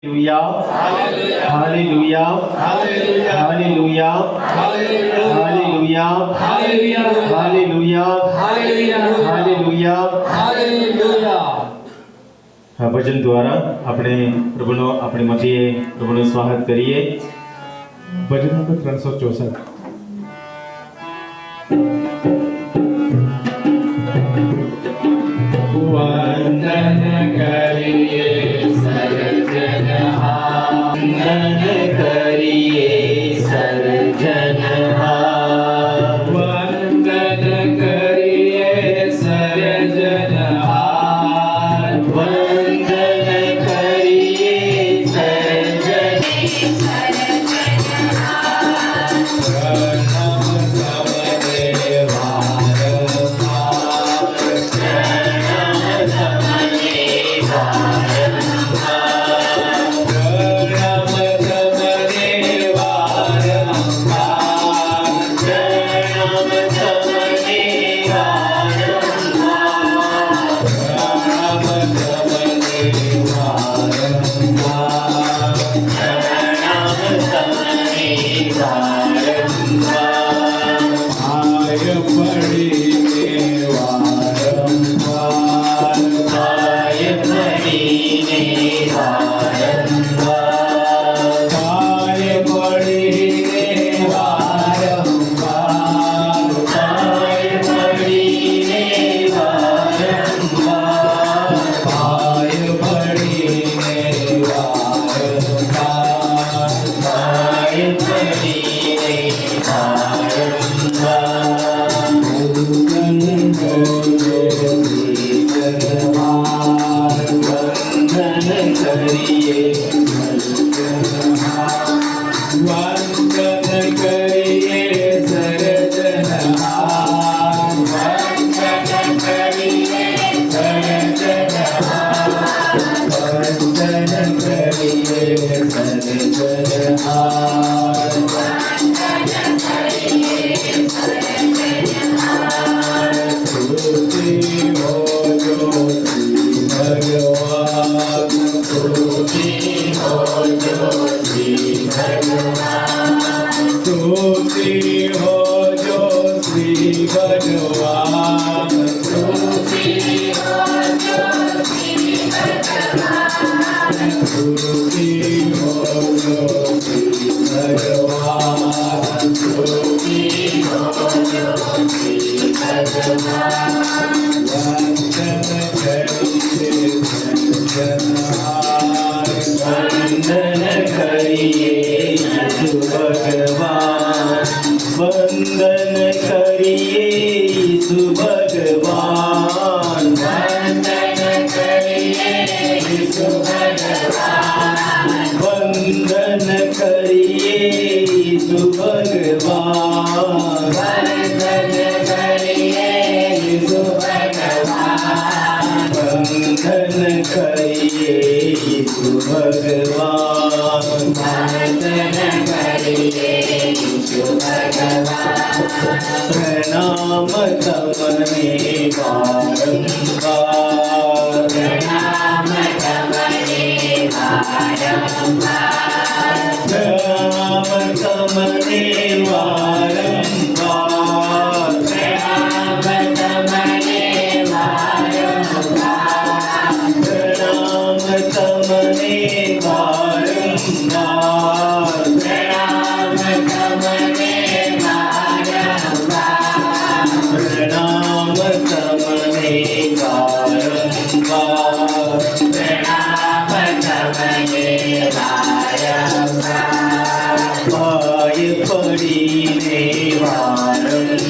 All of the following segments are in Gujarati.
Hallelujah hallelujah hallelujah hallelujah hallelujah hallelujah hallelujah. આ ભજન દ્વારા આપણે પ્રભુનો આપણી મધ્યે પ્રભુનું સ્વાગત કરીએ। ભજન નંબર 364। વંદન કરીએ સર્જનહાર, વંદન કરીએ સર્જનહાર, વંદન કરીએ સર્જનહાર, વંદન કરીએ प्रणाम तमने बारंबार, प्रणाम तमने बारंबार, प्रणाम तमने बारंबार, प्रणाम तमने बारंबार, प्रणाम तमने बारंबार, प्रणाम तमने प्रणाम तमने बारंबार, प्रणाम तमने बारंबार, पाय पड़ीने बारंबार,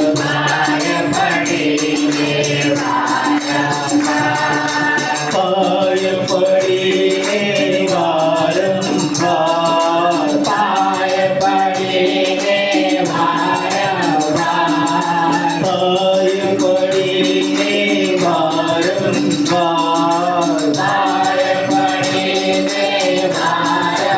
पाय पड़ीने बारंबार, पाय पड़ीने बारंबार, पाय पड़ीने बारंबार,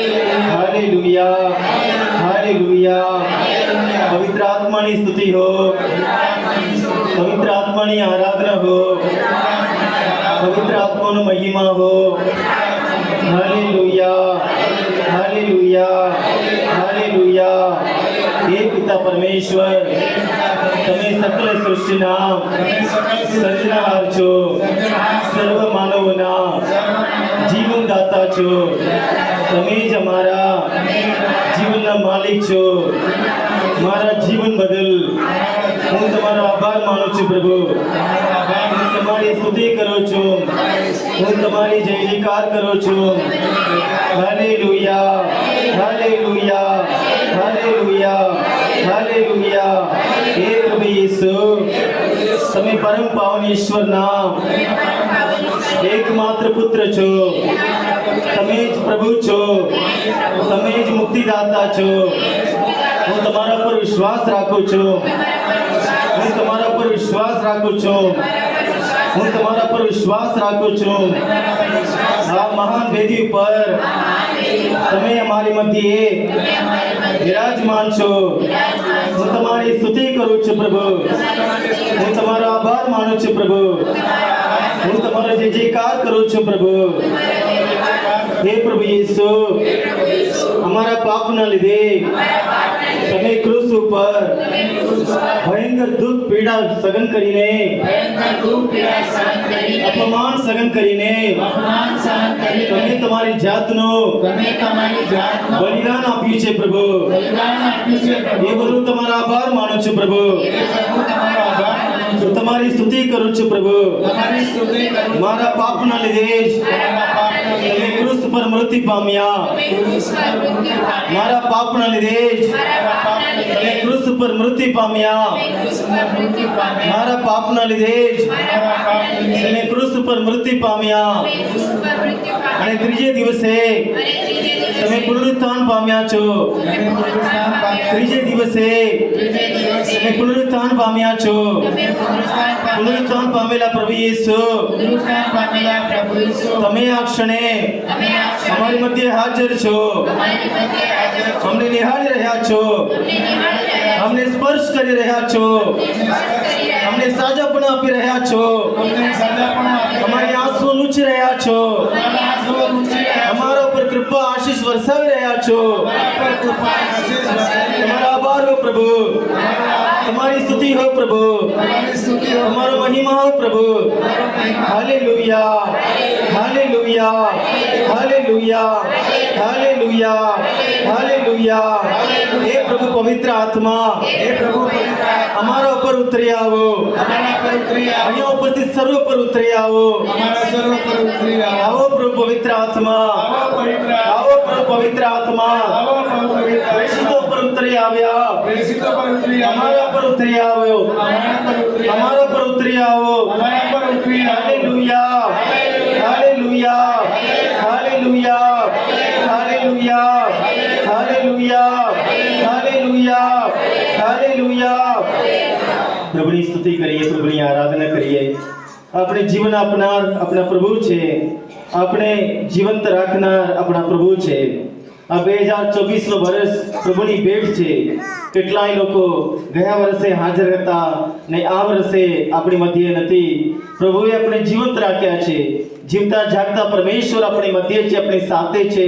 हालेलुया हालेलुया पवित्र आत्मा की स्तुति हो पवित्र आत्मा की आराधना हो पवित्र आत्मा नो महिमा हो हालेलुया हालेलुया हालेलुया हे पिता परमेश्वर તમે સકલ સૃષ્ટિના સર્જનહાર છો સર્વ માનવોના જીવનદાતા છો તમે જ અમારા જીવનના માલિક છો મારા જીવન બદલ હું તમારો આભાર માનું છું પ્રભુ હું તમારી સ્તુતિ કરું છું હું તમારી જય જયકાર કરું છું હાલેલુયા હાલેલુયા હાલેલુયા હાલેલુયા હે પ્રભુ ઈસુ તમે પરમ પાવન ઈશ્વરના એકમાત્ર પુત્ર છો તમે જ પ્રભુ છો તમે જ મુક્તિદાતા છો હું તમારા પર વિશ્વાસ રાખું છું હું તમારા પર વિશ્વાસ રાખું છું હું તમારા પર વિશ્વાસ રાખું છું આ મહાન વેદી પર તમે અમારી મધ્યે વિરાજમાન છો હું તમારી સ્તુતિ કરું છું પ્રભુ હું તમારો આભાર માનું છું પ્રભુ હું તમારો જય જયકાર કરું છું પ્રભુ હે પ્રભુ ઈસુ અમારા પાપના લીધે તમે ક્રુસ ઉપર ભયંકર દુઃખ પીડા સહન કરીને અપમાન સહન કરીને તમે તમારી જાતનો બલિદાન આપ્યું છે પ્રભુ એ બધું તમારો આભાર માનું છું પ્રભુ હું તમારી સ્તુતિ કરું છું પ્રભુ મારા પાપના લીધે જ તમે ક્રુસ પર મૃત્યુ પામ્યા મારા પાપના લીધે જ તમે ક્રુસ પર મૃત્યુ પામ્યા મારા પાપના લીધે જ તમે ક્રુસ પર મૃત્યુ પામ્યા અને ત્રીજે દિવસે તમે પુનરુત્થાન પામ્યા છો ત્રીજે દિવસે તમે પુનરુત્થાન પામ્યા છો પુનરુત્થાન પામેલા પ્રભુ ઈસુ તમે આ ક્ષણે અમારી મધ્યે હાજર છો અમને નિહાળી રહ્યા છો અમને સ્પર્શ કરી રહ્યા છો અમને સાજાપણું આપી રહ્યા છો અમારી આંસુ લૂછી રહ્યા છો અમારા ઉપર કૃપા આશીષ વરસાવી રહ્યા છો તમારો આભાર હો પ્રભુ તમારી સ્તુતિ હો પ્રભુ તમારો મહિમા હો પ્રભુ hallelujah hallelujah hallelujah hallelujah hallelujah હે પ્રભુ પવિત્ર આત્મા અમારા ઉપર ઉતરી આવો અહીંયા ઉપસ્થિત સર્વ પર ઉતરી આવો આવો પ્રભુ પવિત્ર આત્મા આવો પ્રભુ પવિત્ર આત્મા પ્રેષિતો પર ઉતરી આવ્યા અમારા પર ઉતરી આવ્યો અમારા પર ઉતરી આવો hallelujah hallelujah hallelujah hallelujah hallelujah hallelujah hallelujah પ્રભુની સ્તુતિ કરીએ પ્રભુની આરાધના કરીએ આપણે જીવન આપનાર આપણા પ્રભુ છે આપણે જીવંત રાખનાર આપણા પ્રભુ છે આ 2024 નો વર્ષ પ્રભુની ભેટ છે કેટલાય લોકો ગયા વર્ષે હાજર હતા ને આ વર્ષે આપણી મધ્યે નથી પ્રભુએ આપણે જીવંત રાખ્યા છે જીવતા જાગતા પરમેશ્વર આપણી મધ્યે છે આપણી સાથે છે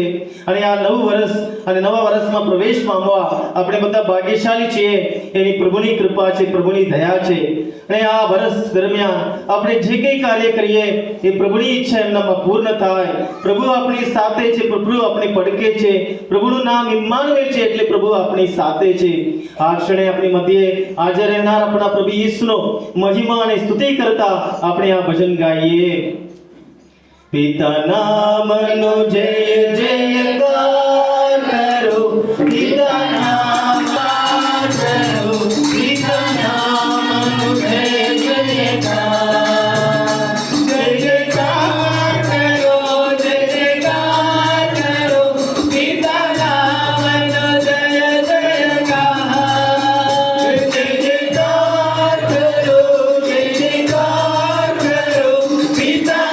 અને આ નવું વર્ષ અને નવા વર્ષમાં પ્રવેશ પામવા આપણે બધા ભાગ્યશાળી છીએ એની પ્રભુની કૃપા છે પ્રભુની દયા છે અને આ વર્ષ દરમિયાન આપણે જે કંઈ કાર્ય કરીએ એ પ્રભુની ઈચ્છા એમનામાં પૂર્ણ થાય પ્રભુ આપણી સાથે છે પ્રભુ આપણી પડકે છે પ્રભુનું નામ ઇમ્માનુએલ છે એટલે પ્રભુ આપણી સાથે છે આ ક્ષણે આપણી મધ્યે હાજર રહેનાર આપણા પ્રભુ ઈસુનો મહિમા અને સ્તુતિ કરતા આપણે આ ભજન ગાઈએ પિતા નામનો જય જયકાર કરો પિતા નામ કરો પિતા નામનો જય જયકાર જય જયકાર કરો જય જયકાર કરો પિતા નામનો જય જયકાર જય જયકાર કરો જય જયકાર કરો પિતા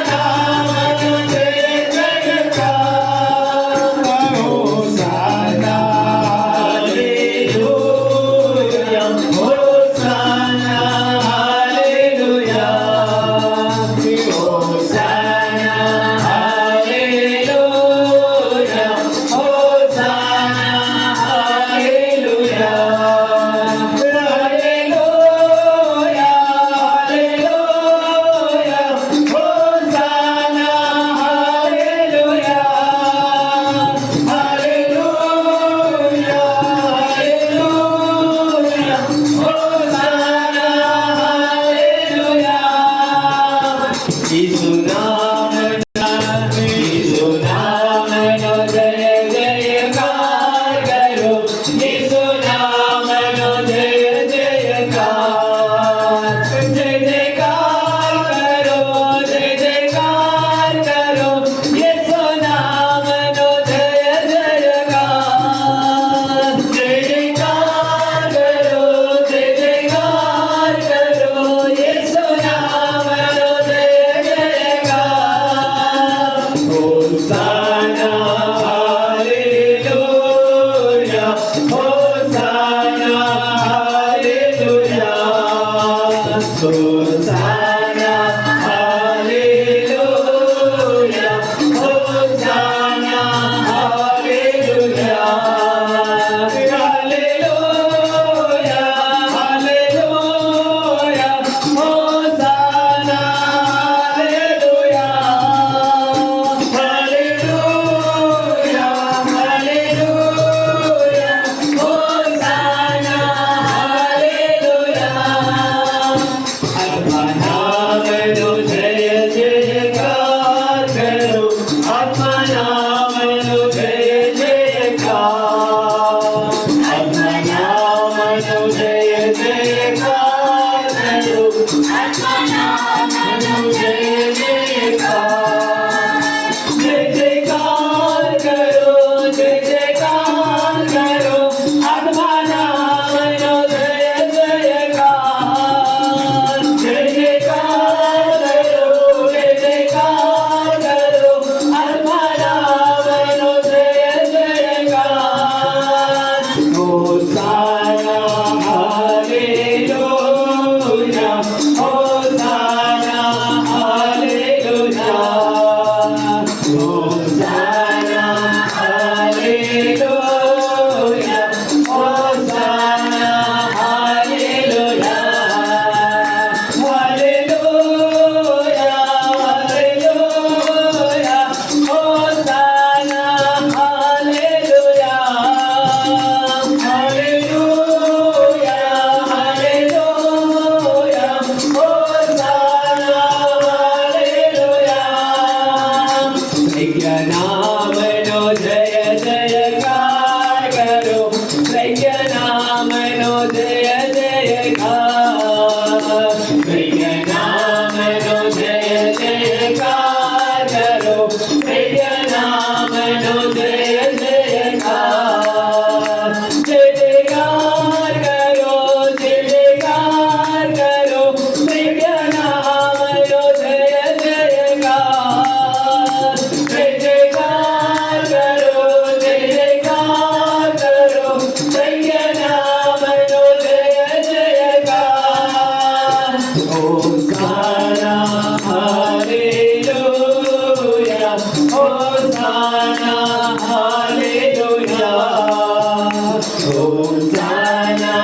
Hosanna,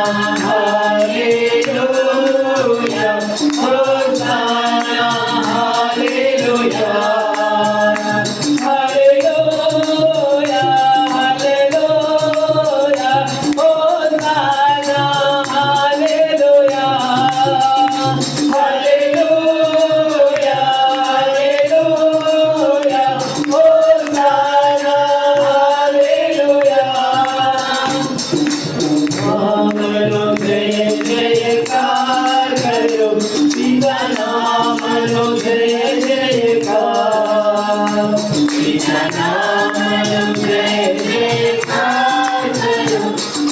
hallelujah, Hosanna, hallelujah, hallelujah, hallelujah, Hosanna, hallelujah, hallelujah, hallelujah, Hosanna, hallelujah. नामनो जय जयकार करो, पिता नामनो जय जयकार, पिता नामनो जय जयकार करो,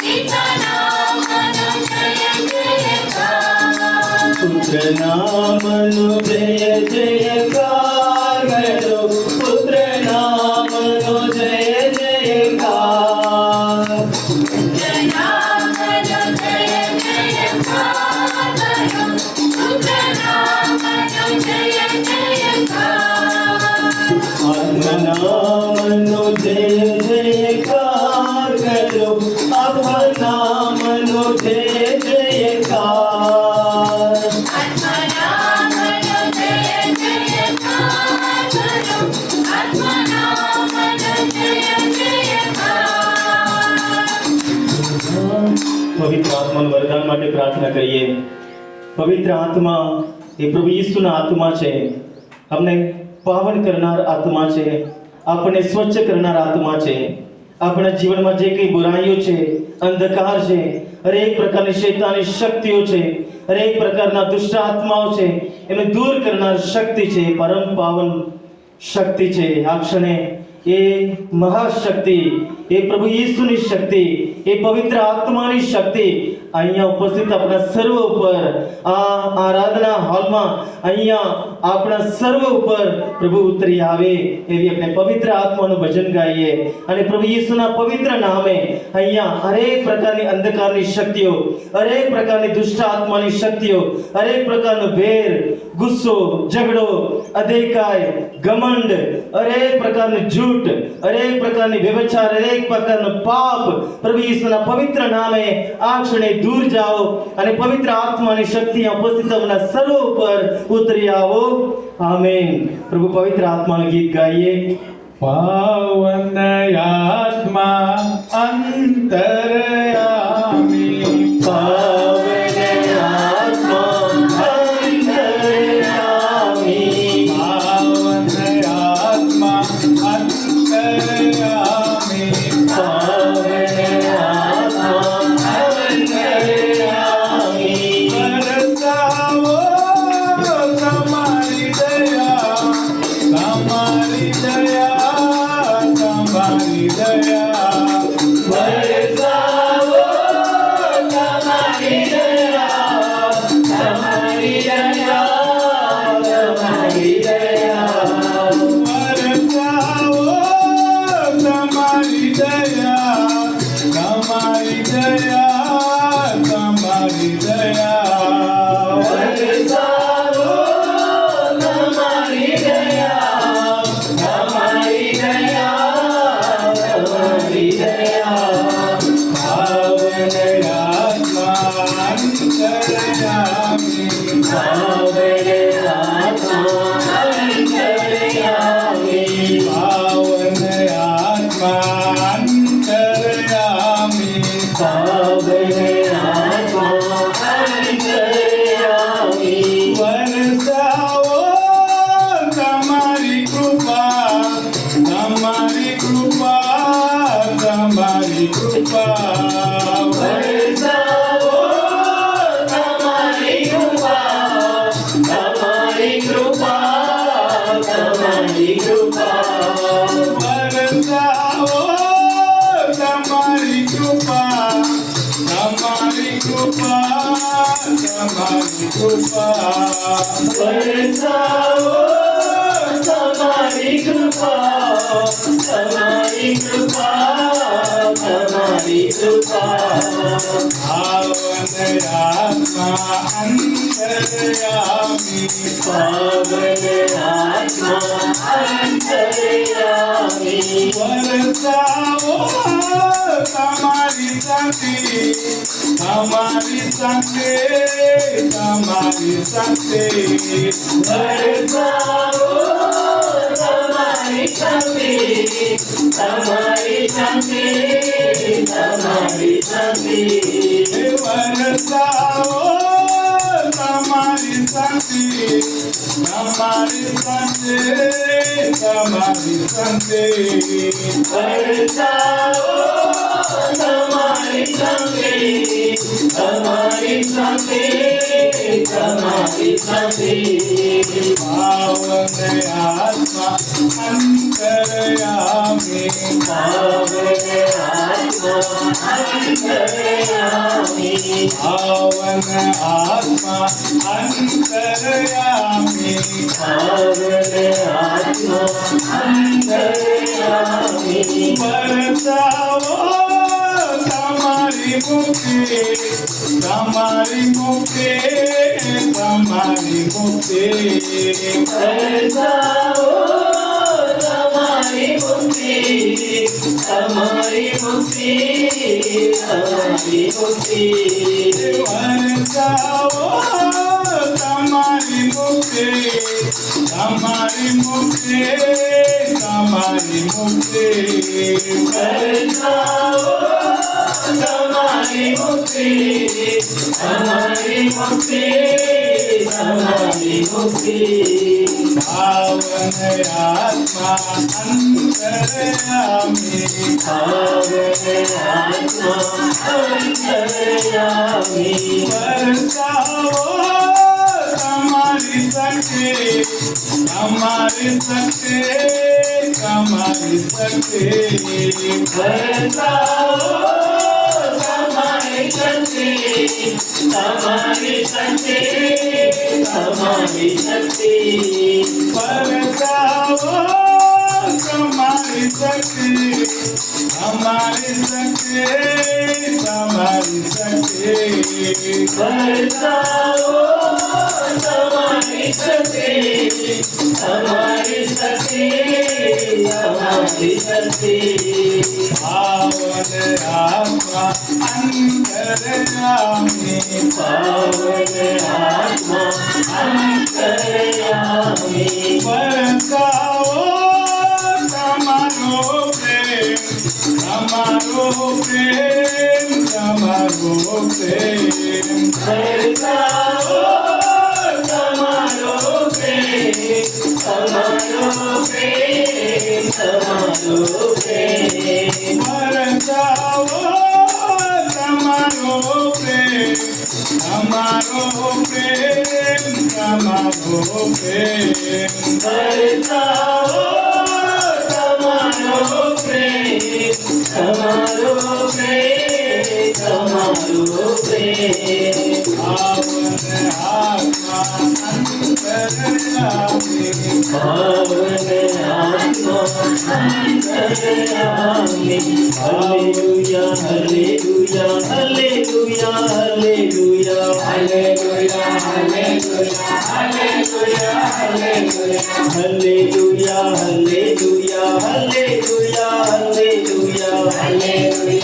पिता नामनो जय जयकार, पुत्र नामनो जय जयकार करो, पुत्र नामनो जय जयकार, आत्मनामनो जय जयकार करो, आत्मनामनो जय जयकार, आत्मनामनो जय जयकार करो, आत्मनामनो जय जयकार। पवित्र आत्माનું વરદાન માટે પ્રાર્થના કરીએ। પવિત્ર આત્મા એ પ્રભુ ઈસુના આત્મા છે, અમને પાવન કરનાર આત્મા છે, આપણને સ્વચ્છ કરનાર આત્મા છે। આપણા જીવનમાં જે કંઈ બુરાઈઓ છે, અંધકાર છે, હરેક પ્રકારની શૈતાની શક્તિઓ છે, હરેક પ્રકારના દુષ્ટ આત્માઓ છે, એમને દૂર કરનાર શક્તિ છે, પરમ પાવન શક્તિ છે। આ ક્ષણે એ મહાશક્તિ, એ પ્રભુ ઈસુની શક્તિ, એ પવિત્ર આત્માની શક્તિ અહીંયા ઉપસ્થિત આપણા સર્વ ઉપર, આ આરાધના હોલમાં અહીંયા આપણા સર્વ ઉપર પ્રભુ ઉતરી આવે એવી આપણે પવિત્ર આત્માનું ભજન ગાઈએ અને પ્રભુ ઈસુના પવિત્ર નામે અહીંયા હરેક પ્રકારની અંધકારની શક્તિઓ, હરેક પ્રકારની દુષ્ટ આત્માની શક્તિઓ, હરેક પ્રકારનો વેર, ગુસ્સો, ઝઘડો, અધિકાય, ઘમંડ, હરેક પ્રકારનું જૂઠ, હરેક પ્રકારની વ્યભચાર, હરેક પ્રકારનો પાપ પ્રભુ ઈસુના પવિત્ર નામે આ ક્ષણે દૂર જાઓ અને પવિત્ર આત્માની શક્તિ ઉપસ્થિતના સર્વ ઉપર ઉતરી આવો। આમેન। પ્રભુ પવિત્ર આત્માનું ગીત ગાઈએ। પાવન આત્મા અંતરયામી, પાવન આત્મા અંતર્યામી, પાવન આત્મા અંતરયામી, પાવન આત્મા અંતર્યામી, વરસાવો તમારી દયા, તમારી દયા, તમારી દયા, વરસાવો તમારી દયા, તમારી દયા, તમારી દયા, વરસાવો તમારી દયા, તમારી દયા, તમારી દયા, વરસાવો તમારી દયા, તમારી દયા, તમારી દયા, પાવન આત્મા અંતરયામી, પાવન આત્મા અંતર્યામી, પાવન આત્મા અંતરયામી, પાવન આત્મા અંતર્યામી, વરસાવો તમારી કૃપા, તમારી કૃપા, તમારી કૃપા, વરસાવો તમારી કૃપા, તમારી કૃપા, તમારી કૃપા, વરસાવો તમારી કૃપા, તમારી કૃપા, તમારી કૃપા, વરસાવો તમારી કૃપા, તમારી કૃપા, તમારી કૃપા, પાવન આત્મા અંતરયામી, પાવન આત્મા અંતર્યામી, વરસાવો તમારી શાંતિ તમારી શાંતિ તમારી શાંતિ વરસાવો તમારી શાંતિ તમારી શાંતિ તમારી શાંતિ વરસાવો તમારી શાંતિ તમારી શાંતિ તમારી શાંતિ વરસાવો તમારી શાંતિ તમારી શાંતિ તમારી શાંતિ પાવન આત્મા અંતરયામી પાવન આત્મા અંતરયામી પાવન આત્મા અંતરયામી પાવન આત્મા અંતરયામી બરસાવો તમારી મુક્તિ તમારી મુક્તિ તમારી મુક્તિ વરસાવો તમારી મુક્તિ તમારી મુક્તિ તમારી મુક્તિ વરસાવો તમારી મુક્તિ તમારી મુક્તિ તમારી મુક્તિ વરસાવો તમારી મુક્તિ તમારી મુક્તિ તમારી મુક્તિ પાવન આત્મા અંતરયામી પાવન આત્મા અંતરયામી બરસાવો તમારી શક્તિ તમારી શક્તિ તમારી શક્તિ વરસાવો તમારી શક્તિ તમારી શક્તિ તમારી શક્તિ બરસાવો તમારી શક્તિ તમારી શક્તિ તમારી શક્તિ વરસાવો તમારી શક્તિ તમારી શક્તિ તમારી શક્તિ પાવન આત્મા અંતરયામી પાવન આત્મા અંતરયામી બરસાવો તમારો પ્રેમ તમારો પ્રેમ તમારો પ્રેમ વરસાવો તમારો પ્રેમ તમારો પ્રેમ તમારો પ્રેમ બરસાવો તમારો પ્રેમ તમારો પ્રેમ તમારો પ્રેમ વરસાવો તમારો પ્રેમ તમારો પ્રેમ તમારો પ્રેમ પાવન આત્મા અંતરયામી પાવન આત્મા અંતરયામી hallelujah hallelujah hallelujah hallelujah hallelujah hallelujah hallelujah hallelujah hallelujah hallelujah hallelujah hallelujah hallelujah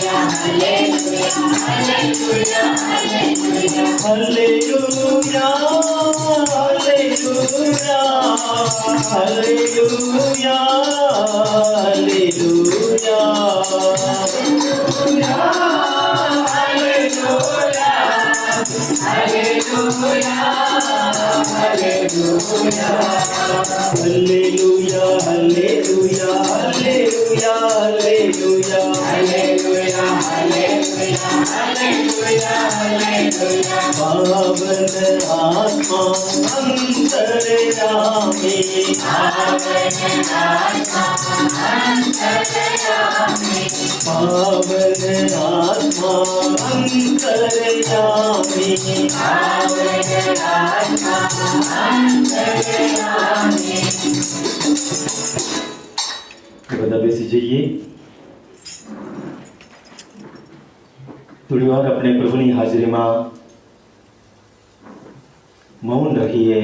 બધા બેસી જઈએ. થોડી વાર આપણે પ્રભુની હાજરીમાં મૌન રહીએ.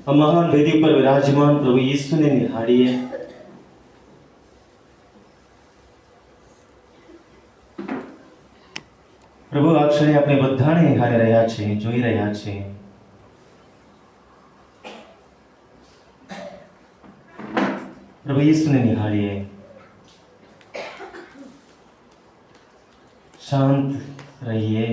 આ મહાન વેદી પર વિરાજમાન પ્રભુ ઈસુને નિહાળીએ. પ્રભુ આ ક્ષણે આપણે બધાને નિહાળી રહ્યા છે, જોઈ રહ્યા છે. પ્રભુ ઈસુને નિહાળીએ, શાંત રહીએ.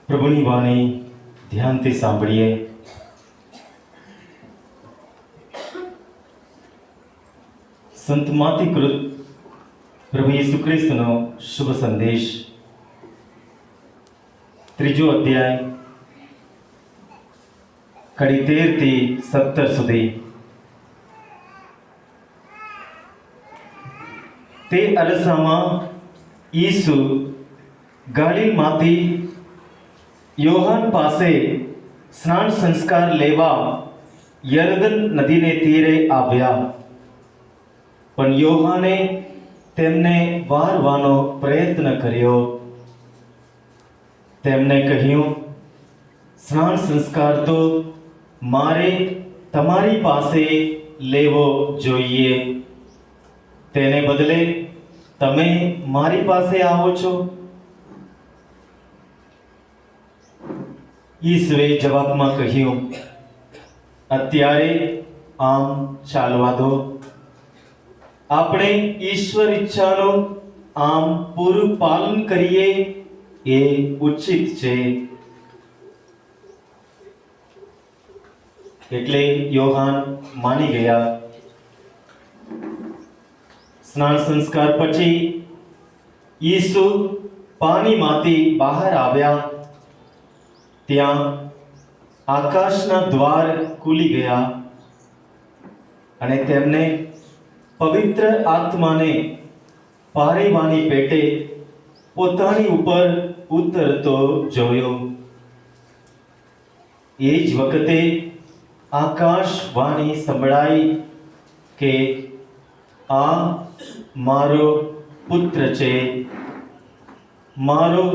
પ્રભુની વાણી ધ્યાનથી સાંભળીએ. સંતમાંથી કૃત પ્રભુ ઈસુ ખ્રિસ્તનો શુભ સંદેશ, 3 અધ્યાય કડી 13 થી 17 સુધી. તે અરસામાં ઈસુ ગાલિલમાંથી યોહાન પાસે સ્નાન સંસ્કાર લેવા યરદન નદીને તીરે આવ્યા. પણ યોહાને તેમને વારવાનો પ્રયત્ન કર્યો. તેમને કહ્યું, સ્નાન સંસ્કાર તો મારે તમારી પાસે લેવો જોઈએ, તેને બદલે તમે મારી પાસે આવો છો. ઈસુએ જવાબમાં કહ્યું, અત્યારે આમ ચાલવા દો. આપણે ઈશ્વર ઈચ્છાનું આમ પૂરું પાલન કરીએ એ ઉચિત છે. એટલે યોહાન માની ગયા. સ્નાન સંસ્કાર પછી ઈસુ પાણીમાંથી બહાર આવ્યા. ત્યાં આકાશના દ્વાર ખુલી ગયા અને તેમને પવિત્ર આત્માને પારેવાની પેટે પોતાની ઉપર ઉતરતો જોયો. એ જ વખતે આકાશવાણી સંભળાઈ કે આ મારો પુત્ર છે, મારો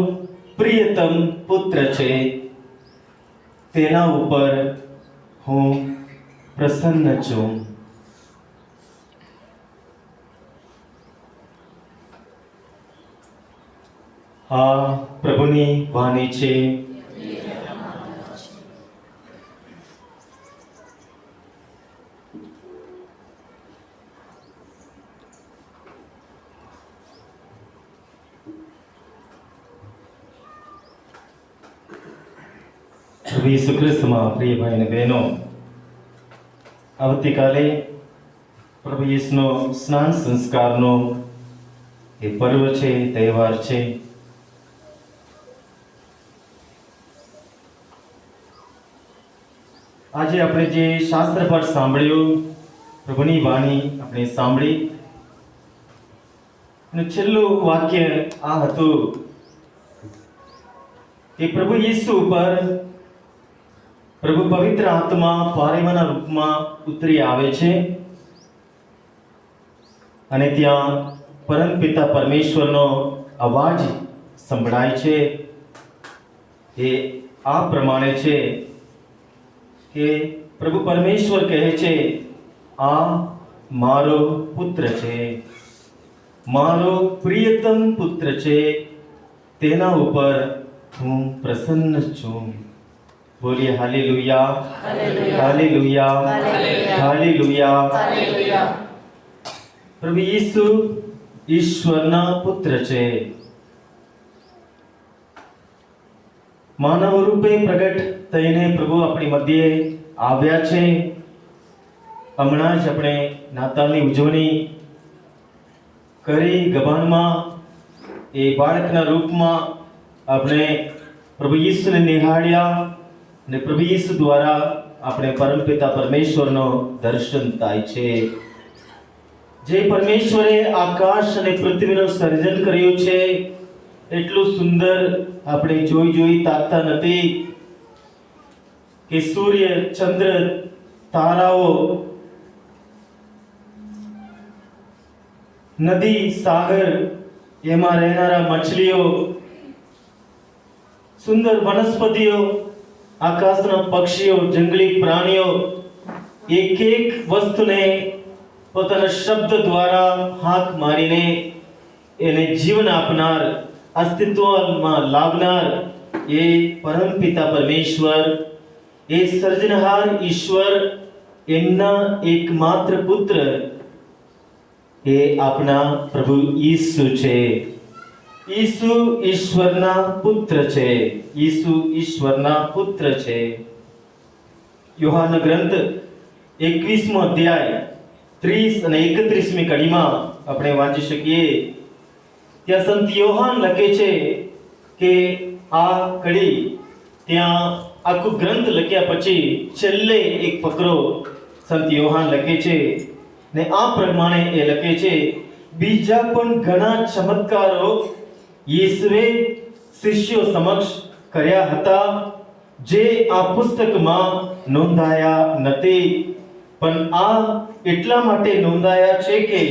પ્રિયતમ પુત્ર છે, તેના ઉપર હું પ્રસન્ન છું. આ પ્રભુની વાણી છે. પ્રભુ ઈસુ ખ્રિસ્તમાં પ્રિય ભાઈ અને બહેનો, આવતીકાલે પ્રભુ ઈસુનો સ્નાન સંસ્કારનો એ પર્વ છે, તહેવાર છે. આજે આપણે જે શાસ્ત્ર પાઠ સાંભળ્યું, પ્રભુની વાણી આપણે સાંભળી, અને છેલ્લું વાક્ય આ હતું કે પ્રભુ ઈસુ ઉપર પ્રભુ પવિત્ર આત્મા પારેવાના રૂપમાં ઉતરી આવે છે અને ત્યાં પરમપિતા પરમેશ્વરનો અવાજ સંભળાય છે. એ આ પ્રમાણે છે કે પ્રભુ પરમેશ્વર કહે છે, આ મારો પુત્ર છે, મારો પ્રિયતમ પુત્ર છે, તેના ઉપર હું પ્રસન્ન છું. બોલીએ હાલેલુયા, હાલેલુયા, હાલેલુયા. પ્રભુ ઈસુ ઈશ્વરના પુત્ર છે. માનવ રૂપે પ્રગટ થઈને પ્રભુ આપણી મધ્યે આવ્યા છે. હમણાં જ આપણે નાતાલની ઉજવણી કરી. ગભાનમાં એ બાળકના રૂપમાં આપણે પ્રભુ ઈસુને નિહાળ્યા અને પ્રભુ ઈસુ દ્વારા આપણે પરમપિતા પરમેશ્વરનો દર્શન થાય છે. જે પરમેશ્વરે આકાશ અને પૃથ્વીનું સર્જન કર્યું છે, એટલું સુંદર આપણે જોઈ તાકતા નથી કે સૂર્ય, ચંદ્ર, તારાઓ, નદી, સાગર, એમાં રહેનારા મછલીઓ, સુંદર વનસ્પતિઓ, આકાશના પક્ષીઓ, જંગલી પ્રાણીઓ, એક એક વસ્તુને પોતાના શબ્દ દ્વારા હાથ મારીને એને જીવન આપનાર, અસ્તિત્વમાં લાવનાર એ પરમપિતા પરમેશ્વર, એ સર્જનહાર ઈશ્વર, એમના એકમાત્ર પુત્ર એ આપણા પ્રભુ ઈસુ છે. ઈસુ ઈશ્વરના પુત્ર છે. ઈસુ ઈશ્વરના પુત્ર છે. યોહાનનો ગ્રંથ 21મો અધ્યાય 30 અને 31મી કડીમાં આપણે વાંચી શકીએ. ત્યાં સંત યોહાન લખે છે કે આ કડી, ત્યાં આખું ગ્રંથ લખ્યા પછી છેલ્લે એક ફકરો સંત યોહાન લખે છે ને આ પ્રમાણે એ લખે છે, બીજા પણ ઘણા ચમત્કારો ઈસુએ શિષ્યો સમક્ષ કર્યા હતા, જે આ પુસ્તકમાં નોંધાયા નથી, પણ આ એટલા માટે નોંધાયા છે કે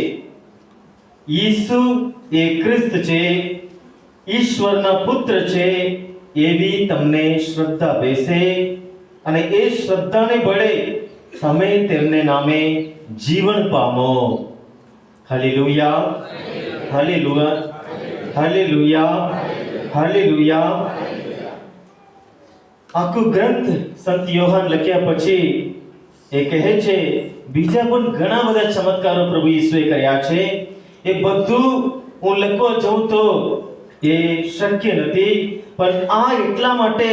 ઈસુ એ ખ્રિસ્ત છે, ઈશ્વરના પુત્ર છે, એવી તમને શ્રદ્ધા બેસે અને એ શ્રદ્ધાને બળે તમે તેમને નામે જીવન પામો. Hallelujah, hallelujah, hallelujah, hallelujah. આખું ગ્રંથ સંત યોહાન લખ્યા પછી એ કહે છે, બીજા પણ ઘણા બધા ચમત્કારો પ્રભુ ઈસુએ કર્યા છે. એ બધું હું લખવા જાઉં તો એ શક્ય નથી, પણ આ એટલા માટે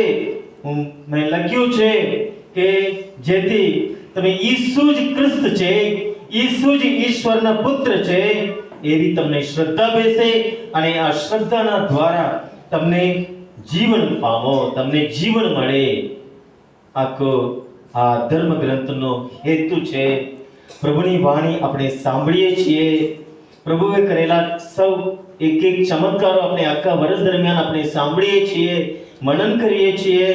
મેં લખ્યું છે કે જેથી તમે ઈસુ જ ખ્રિસ્ત છે, ઈસુ જ ઈશ્વરના પુત્ર છે, એવી તમને શ્રદ્ધા બેસે અને આ શ્રદ્ધાના દ્વારા તમને જીવન પામો, તમને જીવન મળે. આખો આ ધર્મ ગ્રંથનો હેતુ છે. પ્રભુની વાણી આપણે સાંભળીએ છીએ, પ્રભુએ કરેલા સૌ એક એક ચમત્કારો આપણે આખા વર્ષ દરમિયાન આપણે સાંભળીએ છીએ, મનન કરીએ છીએ.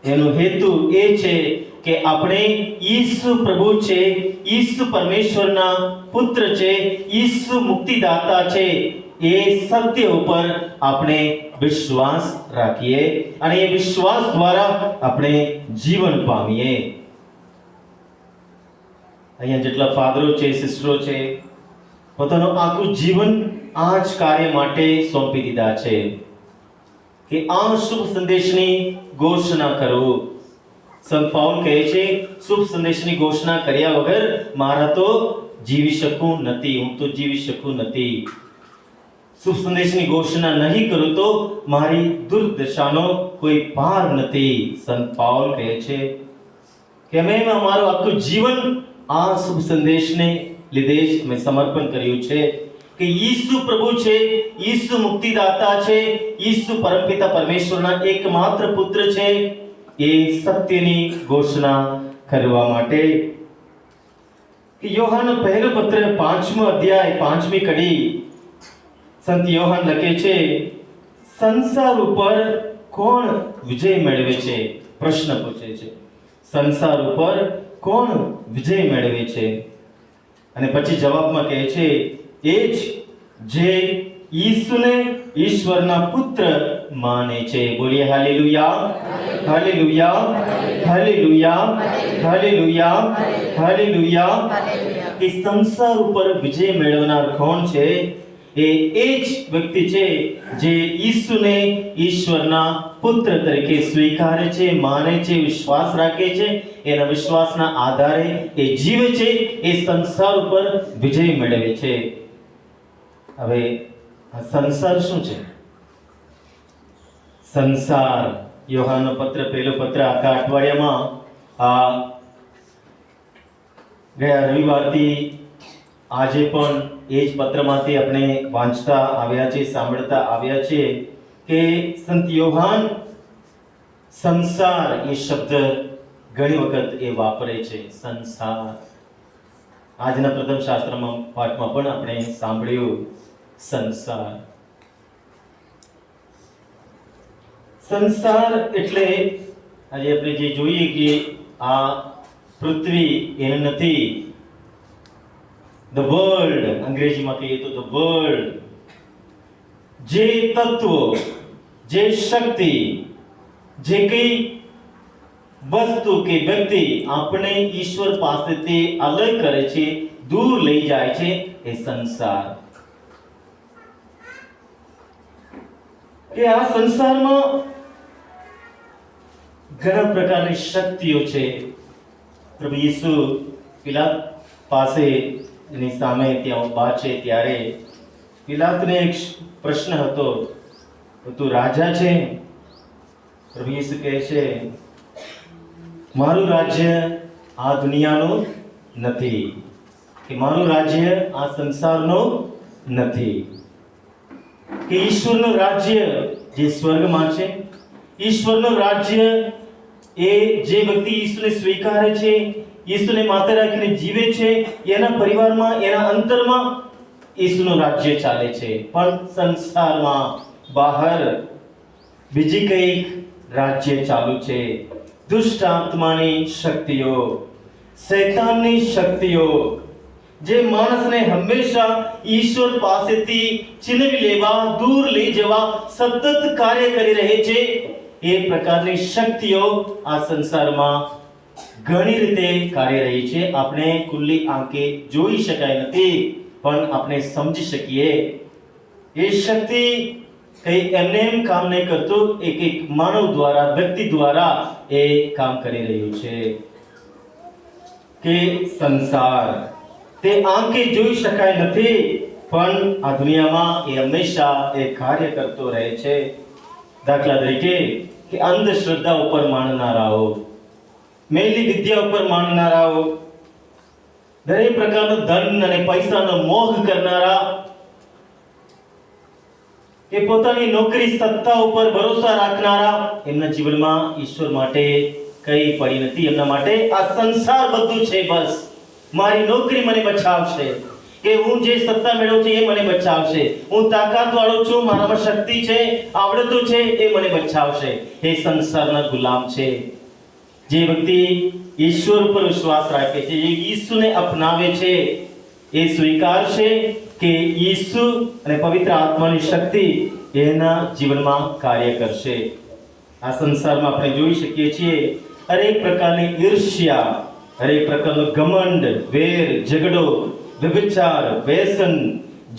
એનો હેતુ એ છે કે આપણે ઈસુ પ્રભુ છે, ઈસુ પરમેશ્વરના પુત્ર છે, ઈસુ મુક્તિદાતા છે, એ સત્ય ઉપર આપણે વિશ્વાસ રાખીએ અને એ વિશ્વાસ દ્વારા આપણે જીવન પામીએ. અહીંયા જેટલા ફાધરો છે, સિસ્ટરો છે, પોતાનું આખું જીવન આ જ કાર્ય માટે સોંપી દીધા છે કે આ શુભ સંદેશની ઘોષણા કરો. સંત પાઉલ કહે છે, શુભ સંદેશની ઘોષણા કર્યા વગર મારા તો જીવી શકું નથી, હું તો જીવી શકું નથી. શુભ સંદેશની ઘોષણા નહીં કરું તો મારી દુર્દશાનો કોઈ પાર નથી. સંત પાઉલ કહે છે કે મેં મારું આખું જીવન આ શુભ સંદેશને લીધે જ મેં સમર્પણ કર્યું છે કે ઈસુ પ્રભુ છે, ઈસુ મુક્તિદાતા છે, ઈસુ પરમપિતા પરમેશ્વરના એકમાત્ર પુત્ર છે, એ સત્યની ઘોષણા કરવા માટે. કે યોહાન પહેલો પત્ર 5મો અધ્યાય 5મી કડી સંત યોહાન લખે છે, સંસાર ઉપર કોણ વિજય મેળવે છે? પ્રશ્ન પૂછે છે, સંસાર ઉપર કોણ વિજય મેળવે છે? અને પછી જવાબમાં કહે છે, એ જ જે ઈસુને ઈશ્વરના પુત્ર માને છે. બોલીએ hallelujah, hallelujah, hallelujah, hallelujah, hallelujah. કે સંસાર ઉપર વિજય મેળવનાર કોણ છે? એ જ વ્યક્તિ છે જે ઈસુને ઈશ્વરના પુત્ર તરીકે સ્વીકારે છે, માને છે, વિશ્વાસ રાખે છે. એના વિશ્વાસના આધારે એ જીવે છે, એ સંસાર ઉપર વિજય મેળવે છે. હવે આ સંસાર શું છે? સંસાર, યોહાનનો પત્ર, પહેલો પત્ર, આખા અઠવાડિયામાં આ ગયા રવિવારથી આજે પણ એ જ પત્રમાંથી આપણે વાંચતા આવ્યા છે, સાંભળતા આવ્યા છે કે સંત યોહાન સંસાર એ શબ્દ ઘણી વખત એ વાપરે છે. સંસાર આજના પ્રથમ શાસ્ત્રમાં પાઠમાં પણ આપણે સાંભળ્યું. સંસાર, સંસાર એટલે આજે આપણે જે જોઈએ કે આ પૃથ્વી એને નથી, ધ વર્લ્ડ અંગ્રેજીમાં કહીએ તો ધ વર્લ્ડ, જે તત્વો, જે શક્તિ, જે કઈ વસ્તુ કે વ્યક્તિ આપણે ઈશ્વર પાસેથી અલગ કરે છે, દૂર લઈ જાય છે, એ સંસાર. કે આ સંસારમાં ઘણા પ્રકારની શક્તિઓ છે. પ્રભુ ઈસુ પિલાત પાસે એની સામે ત્યાં ઊભા છે ત્યારે પિલાતને એક પ્રશ્ન હતો, તું રાજા છે? પ્રભુ ઈસુ કહે છે, મારું રાજ્ય આ દુનિયાનું નથી, કે મારું રાજ્ય આ સંસારનું નથી. કે ઈશ્વરનું રાજ્ય જે સ્વર્ગમાં છે, ઈશ્વરનું રાજ્ય એ જે વ્યક્તિ ઈસુને સ્વીકારે છે, ઈસુને માતા રાખીને જીવે છે, એના પરિવારમાં, એના અંતરમાં ઈસુનું રાજ્ય ચાલે છે. પણ સંસારમાં બહાર બીજી કંઈક રાજ્ય ચાલુ છે. દુષ્ટ આત્માની શક્તિઓ, શૈતાનની શક્તિઓ, જે માણસને હંમેશા ઈશ્વર પાસેથી છીનવી લેવા, દૂર લઈ જવા સતત કાર્ય કરી રહે છે. એ પ્રકારની શક્તિઓ આ સંસારમાં ઘણી રીતે કાર્ય રહી છે. આપણે ખુલ્લી આંખે જોઈ શકાય નથી, પણ આપણે સમજી શકીએ. એ શક્તિ કઈ એમને એમ કામ નહીં કરતું, એક માનવ દ્વારા, વ્યક્તિ દ્વારા એ કામ કરી રહ્યું છે. કે સંસાર તે આંખે જોઈ શકાય નથી, પણ આ દુનિયામાં એ હંમેશા એ કાર્ય કરતો રહે છે. દાખલા તરીકે કે અંધશ્રદ્ધા ઉપર માનનારાઓ, મેલી વિદ્યા ઉપર માનનારાઓ, દરેક પ્રકારનો ધન અને પૈસાનો મોહ કરનારા, કે પોતાની નોકરી, સત્તા ઉપર ભરોસા રાખનારા, એમના જીવનમાં ઈશ્વર માટે કંઈ પડી નથી. એમના માટે આ સંસાર બધું છે. બસ મારી નોકરી મને બચાવશે, કે હું જે સત્તા મેળવું છું એ મને બચાવશે, હું તાકાત વાળો છું, મારામાં શક્તિ છે, આવડતો છે, એ મને બચાવશે. એ સંસારના ગુલામ છે. જે વ્યક્તિ ઈશ્વર પર વિશ્વાસ રાખે છે, જે ઈસુને અપનાવે છે, એ સ્વીકારશે કે ઈસુ અને પવિત્ર આત્માની શક્તિ એના જીવનમાં કાર્ય કરશે. આ સંસારમાં આપણે જોઈ શકીએ છીએ હરેક પ્રકારની ઈર્ષ્યા, હરેક પ્રકારનો ઘમંડ, વેર, ઝઘડો, વ્યભિચાર, વ્યસન,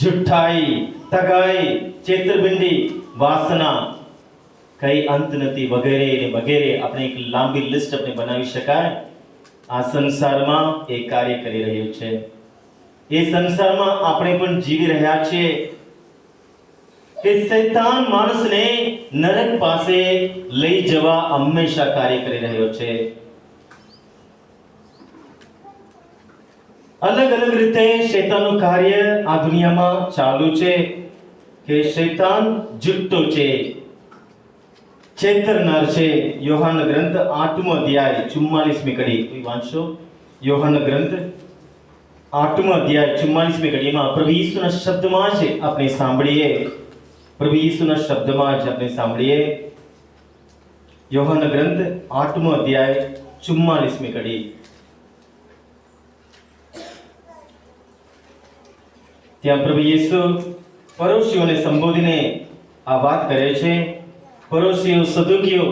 જુઠ્ઠાઈ, તગાઈ, છેતરપિંડી, વાસના, કઈ અંત નથી, વગેરે ને વગેરે. આપણે એક લાંબી લિસ્ટ આપણે બનાવી શકાય. આ સંસારમાં એ કાર્ય કરી રહ્યું છે. એ સંસારમાં આપણે પણ જીવી રહ્યા છીએ. કે શૈતાન માણસને નરક પાસે લઈ જવા હંમેશા કાર્ય કરી રહ્યો છે. અલગ અલગ રીતે શૈતાનનું કાર્ય આ દુનિયામાં ચાલુ છે. કે શૈતાન જુટ્ટો છે, છેતરનાર છે. યોહાન ગ્રંથ 8મો અધ્યાય 44મી કડી કોઈ વાંચશો? યોહાન ગ્રંથ 8મો અધ્યાય 44મી કડીમાં પ્રભુ ઈસુના શબ્દમાં જ આપણે સાંભળીએ. પ્રભુ ઈસુના શબ્દમાં જ આપણે સાંભળીએ. યોહાન ગ્રંથ 8મો અધ્યાય 44મી કડી. ત્યાં પ્રભુ ઈસુ પડોશીઓને સંબોધીને આ વાત કરે છે. પડોશીઓ સદુકીઓ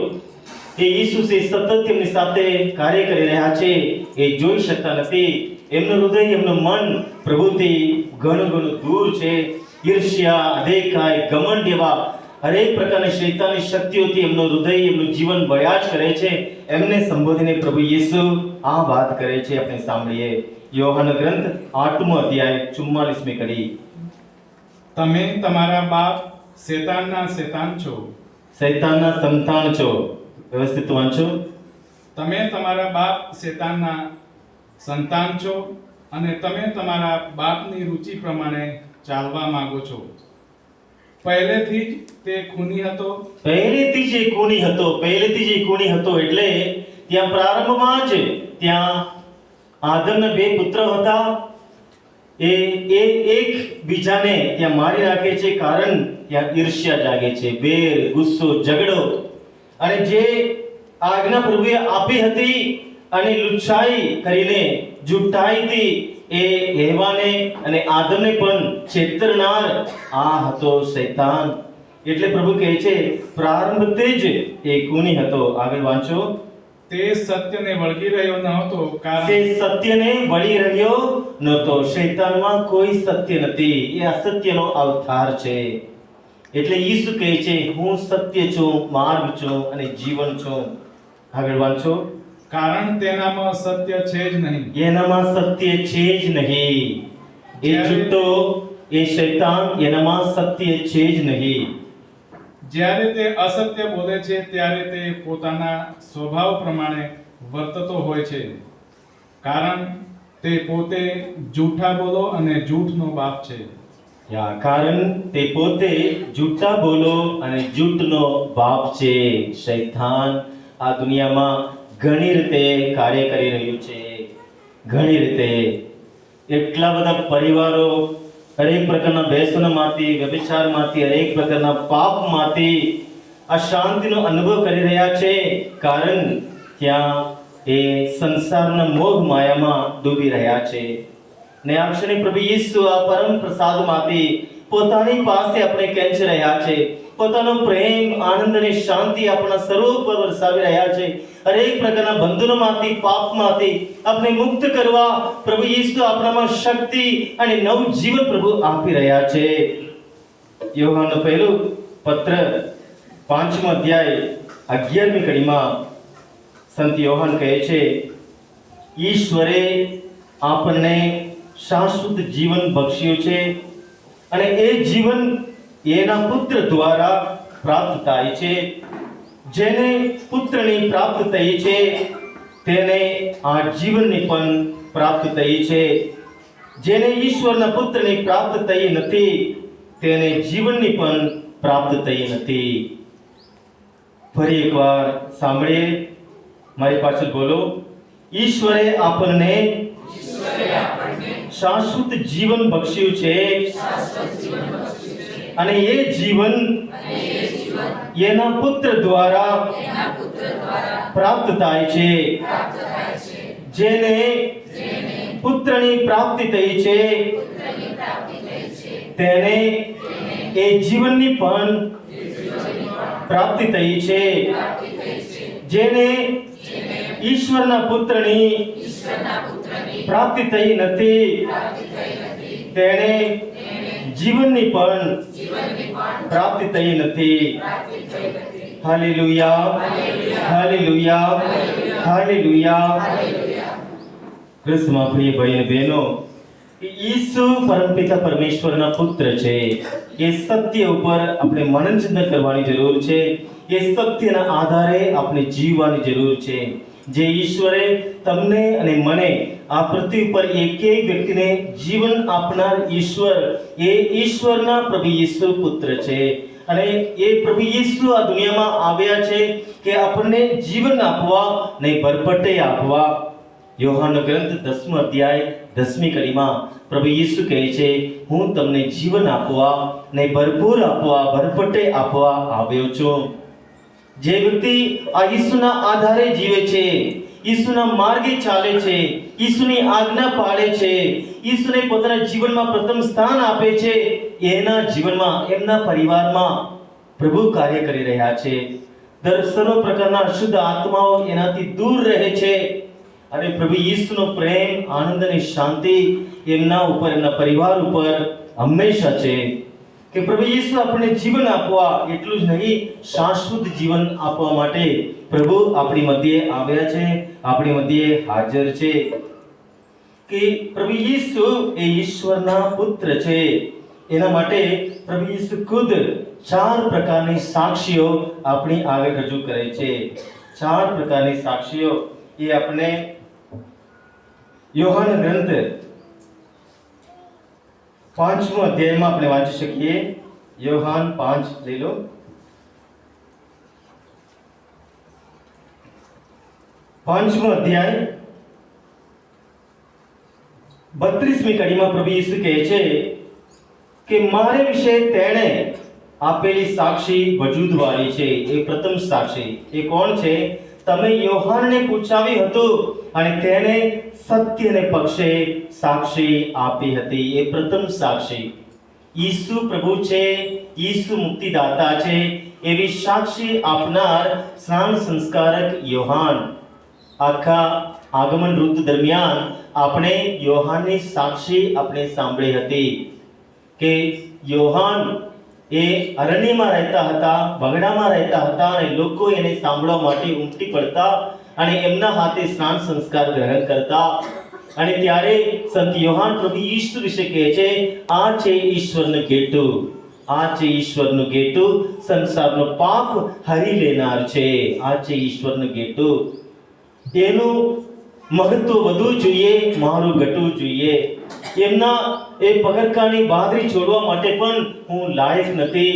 એ ઈસુ સતત તેમની સાથે કાર્ય કરી રહ્યા છે, એ જોઈ શકતા નથી. એમનું હૃદય, એમનું મન પ્રભુથી ઘણું દૂર છે. ઈર્ષ્યા, અદેખાઈ, ઘમંડ એવા હરેક પ્રકારની શૈતાની શક્તિઓથી એમનું હૃદય, એમનું જીવન બળ્યા જ કરે છે. એમને સંબોધીને પ્રભુ ઈસુ આ વાત કરે છે. આપણે સાંભળીએ. યોહાન ગ્રંથ 8મો અધ્યાય 44મી કડી. તમે તમારા બાપ શેતાનના શેતાન છો. શૈતાનના સંતાન છો. વ્યવસ્થિત વાંચો. તમે તમારા બાપ શેતાનના સંતાન છો અને તમે તમારા બાપની રુચિ પ્રમાણે ચાલવા માંગો છો. પહેલેથી જ તે ખૂની હતો. પહેલેથી જ એ ખૂની હતો. પહેલેથી જ એ ખૂની હતો એટલે ત્યાં પ્રારંભમાં જ ત્યાં આદમના 2 પુત્ર હતા. એ એક બીજાને ત્યાં મારી નાખે છે. કારણ ત્યાં ઈર્ષ્યા જાગે છે, વેર, ગુસ્સો, ઝઘડો. અને જે આજ્ઞા પ્રભુએ આપી હતી અને લુચ્છાઈ કરીને જુઠ્ઠાઈથી એ હેવાને અને આદમને પણ છેતરનાર આ હતો શૈતાન. એટલે પ્રભુ કહે છે પ્રારંભથી જ એ ખૂની હતો. આગળ વાંચો. તે સત્યને વળગી રહ્યો ન હતો, કારણ તે સત્યને વળી રહ્યો નહોતો. શૈતાનમાં કોઈ સત્ય નથી. એ અસત્યનો અવતાર છે. એટલે ઈસુ કહે છે હું સત્ય છું, માર્ગ છું અને જીવન છું. આગળ વાંચો. કારણ તેનામાં સત્ય છે જ નહીં. એનામાં સત્ય છે જ નહીં. એ જુટ્ટો, એ શૈતાન, એનામાં સત્ય છે જ નહીં. જ્યારે તે અસત્ય બોલે છે ત્યારે તે પોતાના સ્વભાવ પ્રમાણે વર્તતો હોય છે, કારણ તે પોતે જૂઠા બોલો અને જૂઠનો બાપ છે. કારણ તે પોતે જૂઠા બોલો અને જૂઠનો બાપ છે. શૈતાન આ દુનિયામાં ઘણી રીતે કાર્ય કરી રહ્યું છે. ઘણી રીતે એટલા બધા પરિવારો હરેક પ્રકારના વ્યસનમાંથી, વ્યભિચારમાંથી, હરેક પ્રકારના પાપમાંથી અશાંતિનો અનુભવ કરી રહ્યા છે. કારણ ત્યાં એ સંસારના મોહ માયામાં ડૂબી રહ્યા છે. ને આ ક્ષણે પ્રભુ ઈસુ આ પરમ પ્રસાદમાંથી પોતાની પાસે આપણે ખેંચી રહ્યા છે. પોતાનો પ્રેમ, આનંદ અને શાંતિ આપણા સર્વ પર વરસાવી રહ્યા છે. હરેક પ્રકારના બંધનોમાંથી, પાપમાંથી આપણે મુક્ત કરવા પ્રભુ ઈસુ આપણામાં શક્તિ અને નવું જીવન પ્રભુ આપી રહ્યા છે. યોહાનનો પહેલો પત્ર 5મો અધ્યાય 11મી કડીમાં સંત યોહાન કહે છે ઈશ્વરે આપણને શાશ્વત જીવન બખ્શ્યું છે અને એ જીવન એના પુત્ર દ્વારા પ્રાપ્ત થાય છે. જેને પુત્રની પ્રાપ્ત થઈ છે તેને આ જીવનની પણ પ્રાપ્ત થઈ છે. જેને ઈશ્વરના પુત્રની પ્રાપ્ત થઈ નથી તેને જીવનની પણ પ્રાપ્ત થઈ નથી. ફરી એકવાર સાંભળીએ. મારી પાછળ બોલો. ઈશ્વરે આપણને શાશ્વત જીવન બખ્શ્યું છે અને એ જીવન એના પુત્ર દ્વારા પ્રાપ્ત થાય છે. જેને પુત્રની પ્રાપ્તિ થઈ છે તેને એ જીવનની પણ પ્રાપ્તિ થઈ છે. જેને ઈશ્વરના પુત્રની પ્રાપ્તિ થઈ નથી તેને જીવનની પણ પ્રાપ્તિ થઈ નથી. Hallelujah, hallelujah, hallelujah. કૃષ્ણમાં પ્રિય ભાઈ અને બહેનો, કે ઈસુ પરમપિતા પરમેશ્વરના પુત્ર છે. એ સત્ય ઉપર આપણે મનન ચિંતન કરવાની જરૂર છે. એ સત્યના આધારે આપણે જીવવાની જરૂર છે. જે ઈશ્વરે તમને અને મને આ પૃથ્વી પર એક વ્યક્તિને જીવન આપનાર ઈશ્વર, એ ઈશ્વરના પ્રભુ ઈસુ પુત્ર છે. અને એ પ્રભુ ઈસુ આ દુનિયામાં આવ્યા છે કે આપણને જીવન આપવા ને ભરપટે આપવા. યોહાનનો ગ્રંથ 10મો અધ્યાય 10મી કડીમાં પ્રભુ ઈસુ કહે છે, હું તમને જીવન આપવા ને ભરપૂર આપવા, ભરપટે આપવા આવ્યો છું. જે વ્યક્તિ આ ઈસુના આધારે જીવે છે, ઈસુના માર્ગે ચાલે છે, ઈસુની આજ્ઞા પાળે છે, ઈસુને પોતાના જીવનમાં પ્રથમ સ્થાન આપે છે, એના જીવનમાં, એમના પરિવારમાં પ્રભુ કાર્ય કરી રહ્યા છે. સર્વ પ્રકારના અશુદ્ધ આત્માઓ એનાથી દૂર રહે છે. અને પ્રભુ ઈસુનો પ્રેમ, આનંદ અને શાંતિ એમના ઉપર, એમના પરિવાર ઉપર હંમેશા છે. કે પ્રભુ ઈસુ આપણને જીવન આપવા, એટલું જ નહીં, શાશ્વત જીવન આપવા માટે પ્રભુ આપણી મધ્યે આવ્યા છે, આપણી મધ્યે હાજર છે. કે પ્રભુ ઈસુ એ ઈશ્વરના પુત્ર છે. એના માટે પ્રભુ ઈસુ ખુદ 4 પ્રકારની સાક્ષીઓ આપણી આગળ રજૂ કરે છે. 4 પ્રકારની સાક્ષીઓ એ આપણે યોહાન ગ્રંથ 5મો અધ્યાયમાં આપણે વાંચી શકીએ. યોહાન 5 લઈ લો. 5મો અધ્યાય 32મી કડીમાં પ્રભુ ઈસુ કહે છે કે મારે વિશે તેણે આપેલી સાક્ષી વજૂદવાળી છે. એ પ્રથમ સાક્ષી. એ કોણ છે? તમે યોહાનને પૂછાવ્યું હતું અને તેને સત્યને પક્ષે સાક્ષી આપી હતી. એ પ્રથમ સાક્ષી. ઈસુ પ્રભુ છે, ઈસુ મુક્તિદાતા છે, એવી સાક્ષી આપનાર સ્નાન સંસ્કારક યોહાન. આખા આગમન ઋતુ દરમિયાન આપણે યોહાનની સાક્ષી આપણે સાંભળી હતી કે યોહાન એ અરણ્યમાં રહેતા હતા, બગડામાં રહેતા હતા, અને લોકો એને સાંભળવા માટે ઉમટી પડતા અને એમના હાથે સ્નાન સંસ્કાર ગ્રહણ કરતા. અને ત્યારે સંત યોહાન પ્રભુ ઈસુ વિશે કહે છે, આ છે ઈશ્વરનું ગેટું, આ છે ઈશ્વરનું ગેટું, સંસારનો પાપ હરી લેનાર છે. આ છે ઈશ્વરનું ગેટું. એનું મહત્વ વધવું જોઈએ, મારું ઘટવું જોઈએ. એમના એ પગરખાની બાદરી છોડવા માટે પણ હું લાયક નથી.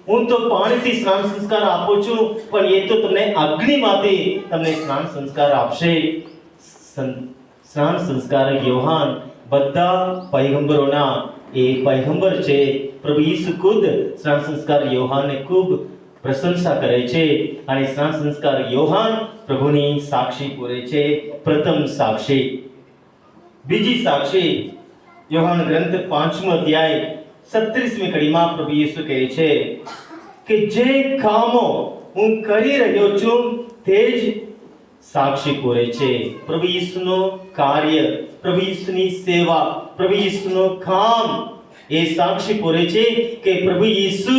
હું તો પાણીથી સ્નાન સંસ્કાર આપું છું, પણ એ તો તમને અગ્નિમાંથી તમને સ્નાન સંસ્કાર આપશે. સ્નાન સંસ્કારક યોહાન બધા પૈગંબરોના એ પૈગંબર છે. પ્રભુ ઈસુ ખુદ સ્નાન સંસ્કાર યોહાનને ખૂબ પ્રશંસા કરે છે. અને સ્નાન સંસ્કાર યોહાન પ્રભુની સાક્ષી પૂરે છે. પ્રથમ સાક્ષી. બીજી સાક્ષી યોહાન ગ્રંથ 5મો અધ્યાય 37મી કડીમાં પ્રભુ ઈસુ કહે છે કે જે કામો હું કરી રહ્યો છું તે જ સાક્ષી પૂરે છે. પ્રભુ ઈસુનું કાર્ય, પ્રભુ ઈસુની સેવા, પ્રભુ ઈસુનું કામ એ સાક્ષી પૂરે છે કે પ્રભુ ઈસુ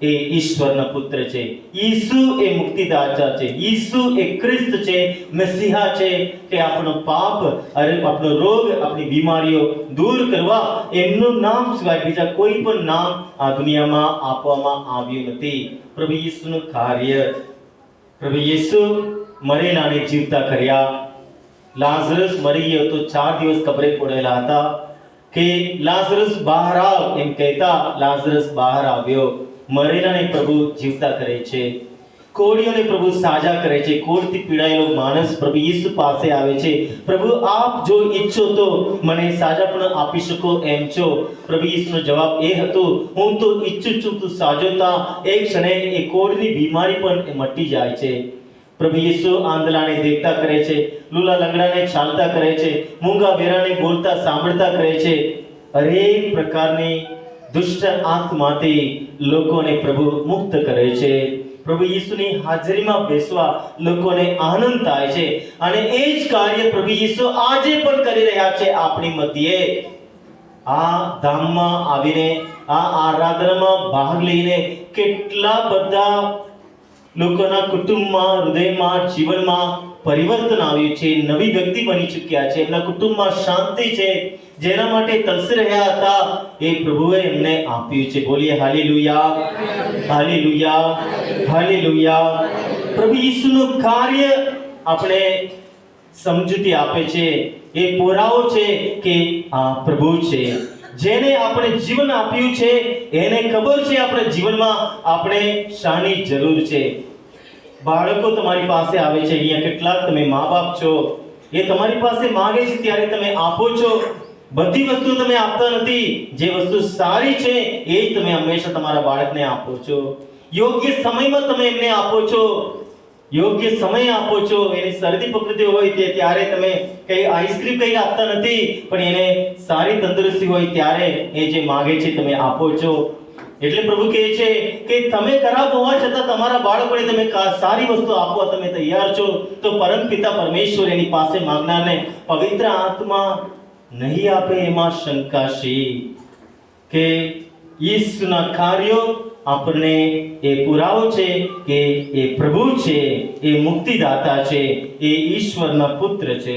એ ઈશ્વરના પુત્ર છે. ઈસુ એ મુક્તિદાતા છે. ઈસુ એ ખ્રિસ્ત છે, મસીહા છે, કે આપણો પાપ, આપણો રોગ, આપણી બીમારીઓ દૂર કરવા એમનું નામ સિવાય બીજા કોઈ પણ નામ આ દુનિયામાં આપવામાં આવ્યું નથી. પ્રભુ ઈસુનું કાર્ય. પ્રભુ ઈસુ મરેલાને જીવતા કર્યા. લાઝરસ મરી ગયો તો 4 દિવસ કબરે પડેલા હતા કે લાઝરસ બહાર આવ એમ કહેતા લાઝરસ બહાર આવ્યો. મરેલાને પ્રભુ જીવતા કરે છે. કોડીઓને પ્રભુ સાજા કરે છે. કોડથી પીડાયેલો માણસ પ્રભુ ઈસુ પાસે આવે છે. પ્રભુ આપ જો ઈચ્છો તો મને સાજાપણ આપી શકો એમ છો. પ્રભુ ઈસુનો જવાબ એ હતો, હું તો ઈચ્છું છું તું સાજો થા. એક ક્ષણે એ કોડની બીમારી પણ મટી જાય છે. પ્રભુ ઈસુ આંધળાને દેખતા કરે છે, લૂલા લંગડાને ચાલતા કરે છે, મૂંગા બેરાને બોલતા સાંભળતા કરે છે. હરેક પ્રકારની દુષ્ટ આંખમાંથી લોકોને પ્રભુ મુક્ત કરે છે. પ્રભુ ઈસુની હાજરીમાં બેસવા લોકોને આનંદ થાય છે. અને એ જ કાર્ય પ્રભુ ઈસુ આજે પણ કરી રહ્યા છે આપણી મધ્યે. આ ધામમાં આવીને, આ આરાધનામાં ભાગ લઈને કેટલા બધા લોકોના કુટુંબમાં, હૃદયમાં, જીવનમાં પરિવર્તન આવ્યું છે. નવી વ્યક્તિ બની ચૂક્યા છે. એમના કુટુંબમાં શાંતિ છે, જેના માટે તલસી રહ્યા હતા એ પ્રભુએ એમને આપ્યું છે. બોલીએ હાલેલુયા, હાલેલુયા, હાલેલુયા. પ્રભુ ઈસુનું કાર્ય આપણે સમજૂતી આપે છે, એ પુરાવો છે કે આ પ્રભુ છે. જેને આપણે જીવન આપ્યું છે એને ખબર છે આપણે જીવનમાં આપણે શાની જરૂર છે. બાળકો તમારી પાસે આવે છે, અહીંયા કેટલાક તમે મા બાપ છો, એ તમારી પાસે માંગે છે ત્યારે તમે આપો છો. બધી વસ્તુ તમે આપતા નથી, જે વસ્તુ સારી છે એ જ તમે હંમેશા તમારા બાળકને આપો છો. યોગ્ય સમયમાં તમે એમને આપો છો, યોગ્ય સમય આપો છો. એની શરદી પકડતી હોય ત્યારે તમે કઈ આઈસ્ક્રીમ કઈ આપતા નથી, પણ એને સારી તંદુરસ્તી હોય ત્યારે એ જે માંગે છે તમે આપો છો. એટલે પ્રભુ કહે છે કે તમે ખરાબ હોવા છતાં તમારા બાળકોને તમે સારી વસ્તુ આપવા તમે તૈયાર છો, તો પરમ પિતા પરમેશ્વર એની પાસે માંગનારને પવિત્ર આત્મા નહીં આપે એમાં શંકા શી? કે ઈસુના કાર્યો આપણને એ પુરાવો છે કે એ પ્રભુ છે, એ મુક્તિદાતા છે, એ ઈશ્વરના પુત્ર છે.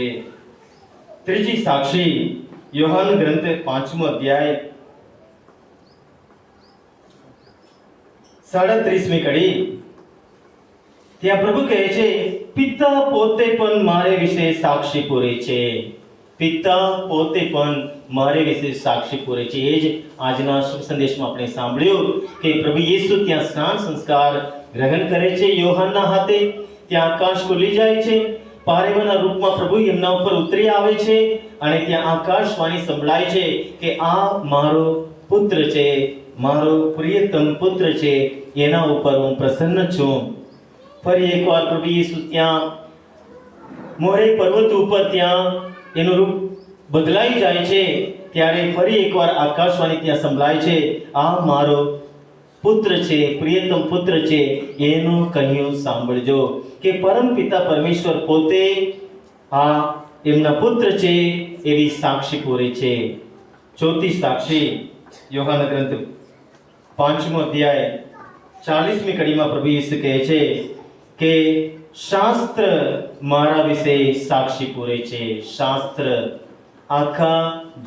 ત્રીજી સાક્ષી યોહાન ગ્રંથ 5મો અધ્યાય 37મી કડી. ત્યાં પ્રભુ કહે છે, પિતા પોતે પણ મારે વિશે સાક્ષી પૂરે છે. પિતા પોતે પણ મારે વિશે સાક્ષી પૂરે છે. એ જ આજના શુભ સંદેશમાં આપણે સાંભળ્યું કે પ્રભુ યેસુ ત્યાં સ્નાન સંસ્કાર ગ્રહણ કરે છે યોહાનના હાથે. ત્યાં આકાશ ખુલી જાય છે, પારેવાના રૂપમાં પ્રભુ એમના ઉપર ઉતરી આવે છે અને ત્યાં આકાશવાણી સંભળાય છે કે આ મારો પુત્ર છે, મારો પ્રિયતમ પુત્ર છે, એના ઉપર હું પ્રસન્ન છું. ફરી એકવાર પ્રભુ યેસુ ત્યાં મોરે પર્વત ઉપર ત્યાં એનું રૂપ બદલાઈ જાય છે, ત્યારે ફરી એકવાર આકાશવાણી ત્યાં સંભળાય છે, આ મારો પુત્ર છે, પ્રિયતમ પુત્ર છે, એનું કહ્યું સાંભળજો. કે પરમ પિતા પરમેશ્વર પોતે આ એમના પુત્ર છે એવી સાક્ષી પૂરે છે. ચોથી સાક્ષી યોહાન ગ્રંથ 5મો અધ્યાય 40મી કડીમાં પ્રભુ યેસુ કહે છે કે શાસ્ત્ર મારા વિશે સાક્ષી પૂરે છે. શાસ્ત્ર આખા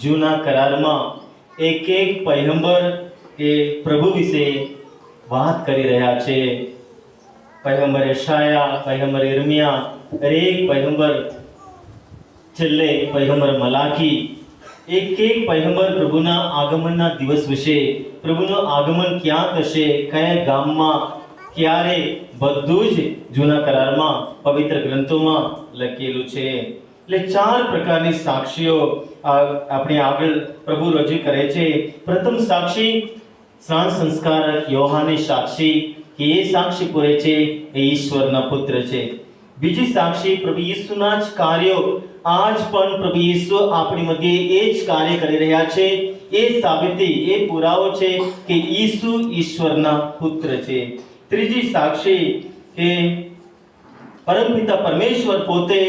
જૂના કરારમાં એક એક પયગંબર એ પ્રભુ વિશે વાત કરી રહ્યા છે. પયગંબર યશાયા, પયગંબર યિર્મયા, દરેક પયગંબર, છેલ્લે પયગંબર મલાકી, એક એક પયગંબર પ્રભુના આગમનના દિવસ વિશે, પ્રભુનું આગમન ક્યાં થશે, કયા ગામમાં, ક્યારે, બધું જ જૂના કરારમાં પવિત્ર ગ્રંથોમાં લખેલું છે. એટલે 4 પ્રકારની સાક્ષીઓ આપણે આગળ પ્રભુ રજૂ કરે છે. પ્રથમ સાક્ષી સ્નાન સંસ્કારક યોહાનની સાક્ષી કે એ સાક્ષી પૂરે છે એ ઈશ્વરના પુત્ર છે. બીજી સાક્ષી પ્રભુ ઈસુના જ કાર્યો, આજ પણ પ્રભુ ઈસુ આપણી મધ્યે એ જ કાર્ય કરી રહ્યા છે. એ સાબિતી, એ પુરાવો છે કે ઈસુ ઈશ્વરના પુત્ર છે. ત્રીજી સાક્ષી કે પરમપિતા પરમેશ્વર પોતે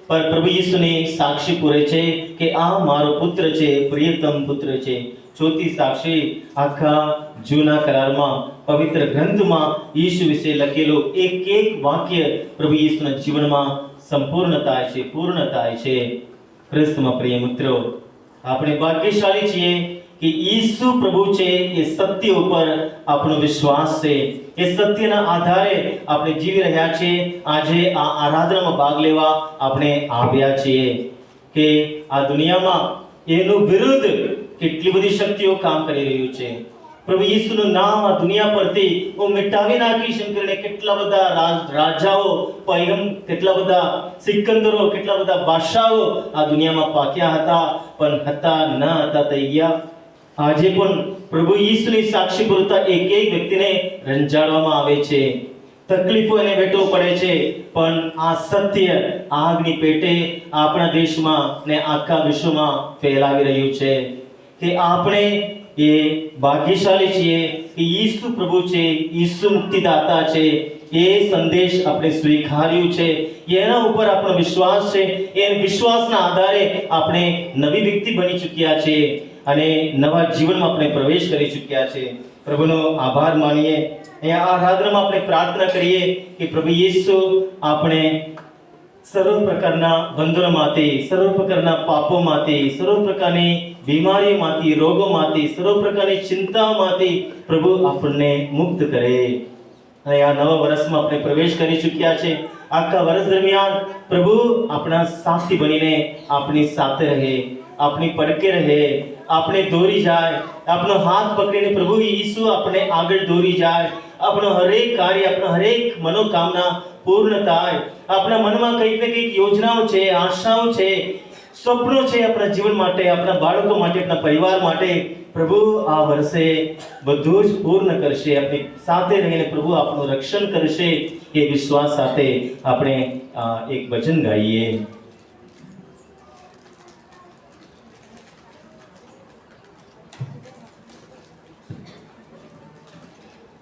પ્રભુ ઈસુની સાક્ષી પૂરે છે કે આ મારો પુત્ર છે, પ્રિયતમ પુત્ર છે. ચોથી સાક્ષી આખા જૂના કરારમાં પવિત્ર ગ્રંથમાં ઈસુ વિશે લખેલું એક એક વાક્ય પ્રભુ ઈસુના જીવનમાં સંપૂર્ણ થાય છે, પૂર્ણ થાય છે. ક્રિસ્તમાં પ્રિય મિત્રો, આપણે ભાગ્યશાળી છીએ કે ઈસુ પ્રભુ છે એ સત્ય ઉપર આપણો વિશ્વાસ છે. એ સત્યના આધારે આપણે જીવી રહ્યા છીએ. આજે આ આરાધનામાં ભાગ લેવા આપણે આવ્યા છીએ કે આ દુનિયામાં એનું વિરુદ્ધ કેટલી બધી શક્તિઓ કામ કરી રહ્યું છે. પ્રભુ ઈસુનું નામ આ દુનિયા પરથી હું મિટાવી નાખીશ એમ કરીને કેટલા બધા રાજાઓ, કેટલા બધા સિકંદરો, કેટલા બધા બાદશાહો આ દુનિયામાં પાક્યા હતા, પણ હતા ન હતા થઈ ગયા. આજે પણ પ્રભુ ઈસુની સાક્ષી પૂરતા એક એક વ્યક્તિને રંજાડવામાં આવે છે, તકલીફો એને વેઠવો પડે છે, પણ આ સત્ય આગની પેટે આપણા દેશમાં ને આખા વિશ્વમાં ફેલાવી રહ્યું છે કે આપણે એ ભાગ્યશાળી છીએ કે ઈસુ પ્રભુ છે, ઈસુ મુક્તિદાતા છે. એ સંદેશ આપણે સ્વીકાર્યું છે, એના ઉપર આપણો વિશ્વાસ છે. એ વિશ્વાસના આધારે આપણે નવી વ્યક્તિ બની ચૂક્યા છે અને નવા જીવનમાં આપણે પ્રવેશ કરી ચૂક્યા છે. પ્રભુનો આભાર માનીએ. અહીંયા આરાધનામાં આપણે પ્રાર્થના કરીએ કે પ્રભુ ઈસુ આપણે સર્વ પ્રકારના બંધનોમાંથી, સર્વ પ્રકારના પાપોમાંથી, સર્વ પ્રકારની બીમારીઓમાંથી, રોગોમાંથી, સર્વ પ્રકારની ચિંતાઓમાંથી પ્રભુ આપણને મુક્ત કરે. અને આ નવા વર્ષમાં આપણે પ્રવેશ કરી ચૂક્યા છે. આખા વર્ષ દરમિયાન પ્રભુ આપણા સાથી બનીને આપણી સાથે રહે, આપણી પડકે રહે, આપણે દોરી જાય, આપણો હાથ પકડીને પ્રભુ ઈસુ આપણે આગળ દોરી જાય, આપણો હરેક કાર્ય, આપણો હરેક મનોકામના પૂર્ણ થાય. આપણા મનમાં કંઈક ને કંઈક યોજનાઓ છે, આશાઓ છે, સ્વપ્નો છે આપણા જીવન માટે, આપણા બાળકો માટે, આપણા પરિવાર માટે. પ્રભુ આ વર્ષે બધું જ પૂર્ણ કરશે, આપણી સાથે રહીને પ્રભુ આપણું રક્ષણ કરશે. એ વિશ્વાસ સાથે આપણે એક ભજન ગાઈએ.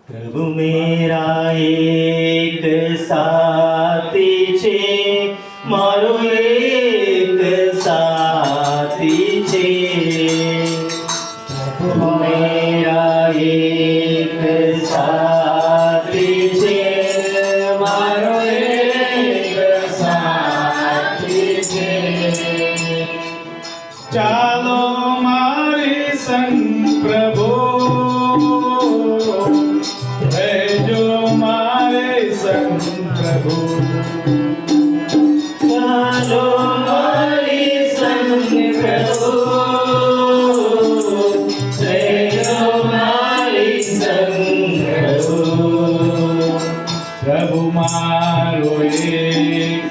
પ્રભુ મેરા એક સાથી છે, મારો એક સાથી છે. પ્રભુ મેરા એક સાથી છે, મારો એક સાથી છે. ચાલો મારી સંગ પ્રભુ, રહેજો મારે સંગ પ્રભુ. ચાલો મારી સંગ પ્રભુ, રહેજો મારી સંગ પ્રભુ. પ્રભુ મારો એક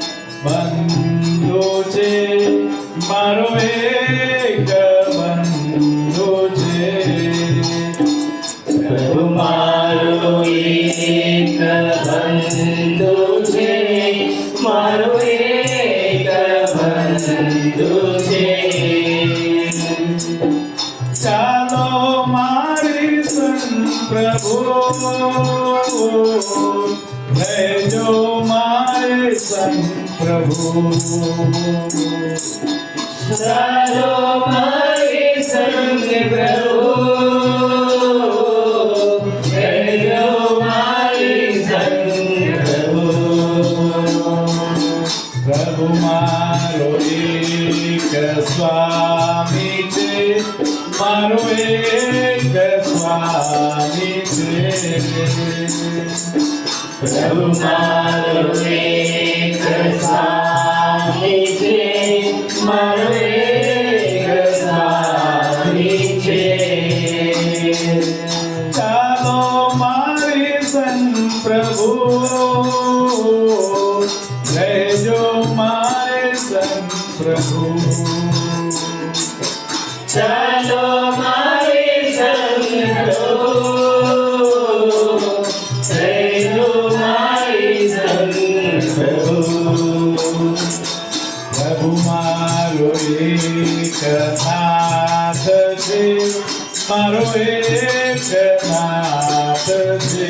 બંધુ છે, મારો એક બંધુ છે. પ્રભુ મારો એક બંધુ છે, મારો એક બંધુ છે. ચાલો મારી સંગ પ્રભુ, રહેજો મારે સંગ પ્રભુ. ચાલો મારી સંગ પ્રભુ, રહેજો મારી સંગ પ્રભુ. પ્રભુ મારો એક સ્વામી છે, મારો એક સ્વામી છે. પ્રભુ મારો એક સ્વામી છે, મારો એક સ્વામી છે. ચાલો મારી સંગ પ્રભુ, રહેજો મારે સંગ પ્રભુ. ચાલો મારી સંગ પ્રભુ, રહેજો મારી સંગ પ્રભુ. પ્રભુ મારો એક નાથ છે, મારો એક નાથ છે.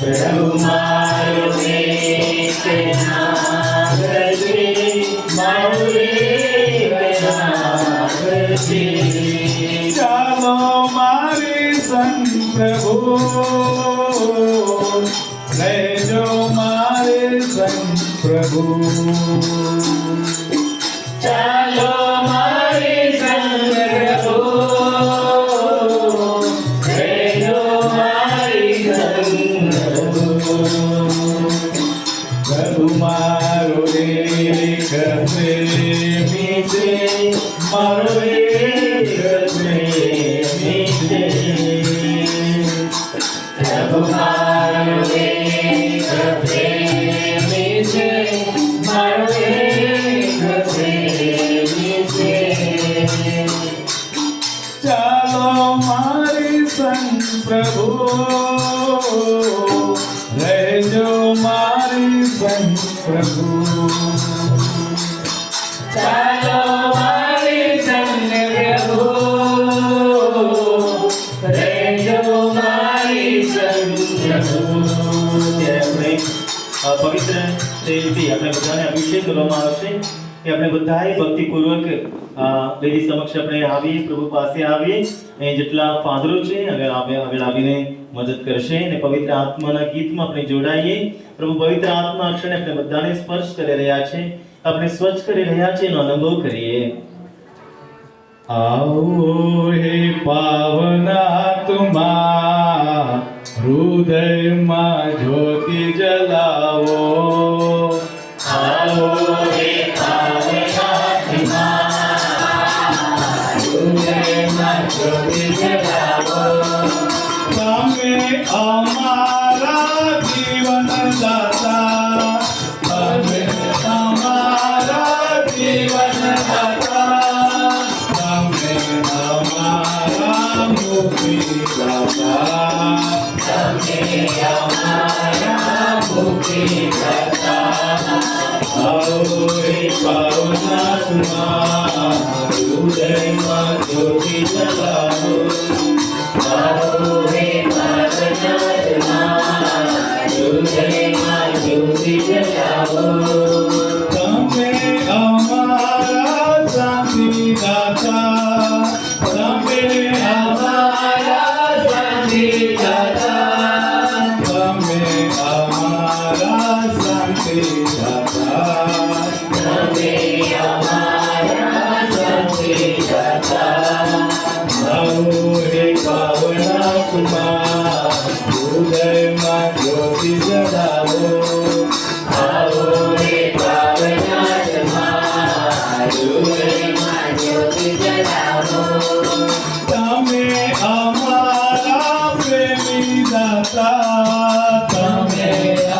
પ્રભુ મારો એક નાથ છે, મારો એક નાથ છે. ચાલો મારી સંગ પ્રભુ, રહેજો મારે સંગ પ્રભુ. ચાલો મારી સંગ પ્રભુ, રહેજો મારી સંગ પ્રભુ. પ્રભુ મારો એક પ્રેમી છે, મારો એક પ્રેમી છે. પ્રભુ મારો એક પ્રેમી છે, મારો એક પ્રેમી છે. ચાલો મારી સંગ પ્રભુ, રહેજો મારી સંગ પ્રભુ. ચાલો મારી સંગ પ્રભુ, રહેજો મારી સંગ પ્રભુ. ત્યારે આપણે પવિત્ર તેલથી આપણે બધાને અભિષેક કરવામાં આવશે કે આપણે બધાએ ભક્તિપૂર્વક વેદી સમક્ષ આપણે આવીએ, પ્રભુ પાસે આવીએ. એ જેટલા ફાધરો છે આગળ આવીને મદદ કરશે અને પવિત્ર આત્માના ગીતમાં આપણે જોડાઈએ. પ્રભુ પવિત્ર આત્મા અક્ષરને આપણે બધાને સ્પર્શ કરી રહ્યા છે, આપણે સ્વચ્છ કરી રહ્યા છે એનો અનુભવ કરીએ. આવો હે પાવન આત્મા, હૃદયમાં જ્યોતિ જલાવો. આવો હે પાવન આત્મા, હૃદયમાં જ્યોતિ જલાવો. તમે અમારા જીવન દાતા, તમે અમારા જીવન દાતા, તમે અમારા મુક્તિ દાતા, તમે અમારા મુક્તિ દાતા. આવો હે પાવન આત્મા, હૃદયમાં જ્યોતિ જલાવો. આવો હે પાવન આત્મા, હૃદયમાં જ્યોતિ જલાવો. તમે અમારા શાંતિદાતા, તમે અમારા શાંતિદાતા, તમે અમારા શાંતિદાતા. તમે અમારા શાંતિદાતા. આવો હે પાવન આત્મા, હૃદયમાં જ્યોતિ જલાવો. આવો હે પાવન આત્મા, હૃદયમાં જ્યોતિ જલાવો. તમે અમારા પ્રેમી દાતા, તમે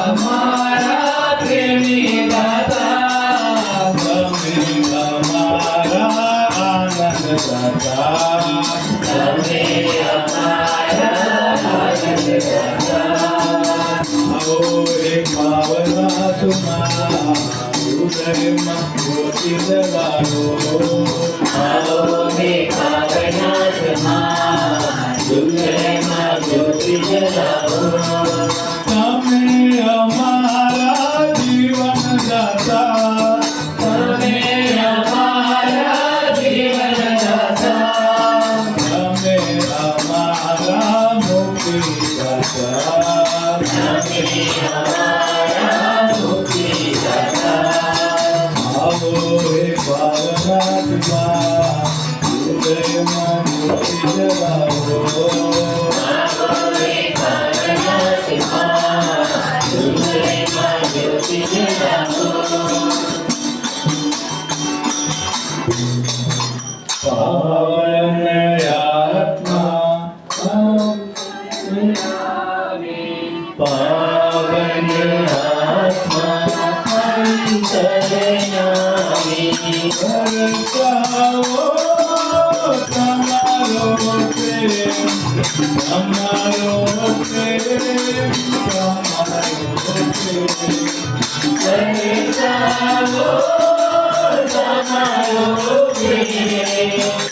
અમારા પ્રેમી દાતા, તમે અમારા આનંદ દાતા. તમે અમારા આનંદ દાતા. આવો હે પાવન આત્મા, હૃદયમાં જ્યોતિ જલાવો. આવો હે પાવન આત્મા, હૃદયમાં જ્યોતિ જલાવો. તમે અમારા જીવન દાતા, તમે અમારા જીવન દાતા, તમે અમારા મુક્તિ દાતા. તમે અમારા મુક્તિ દાતા. આવો હે પાવન આત્મા, હૃદયમાં જ્યોતિ જલાવો. આવો હે પાવન આત્મા, હૃદયમાં જ્યોતિ જલાવો. પાવન આત્મા, પાવન આત્મા, અંતર્યામી. વરસાવો તમારો પ્રેમ, તમારો પ્રેમ, તમારો પ્રેમ. વરસાવો તમારો પ્રેમ,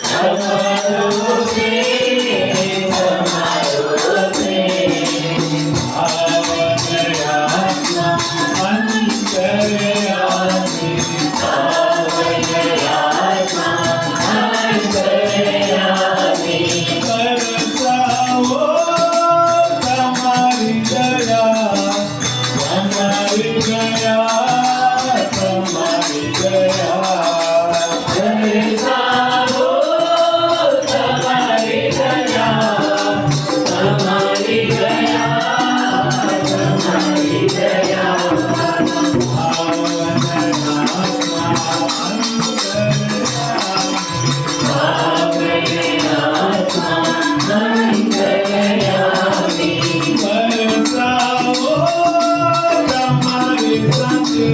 તમારો પ્રેમ, તમારો પ્રેમ. પાવન આત્મા, અંતર્યામી. પાવન આત્મા, અંતર્યામી. વરસાવો તમારી દયા, તમારી દયા, તમારી દયા. વરસાવો તમારી દયા, તમારી દયા, તમારી દયા. પાવન આત્મા, અંતર્યામી. વરસાવો તમારી સાથે,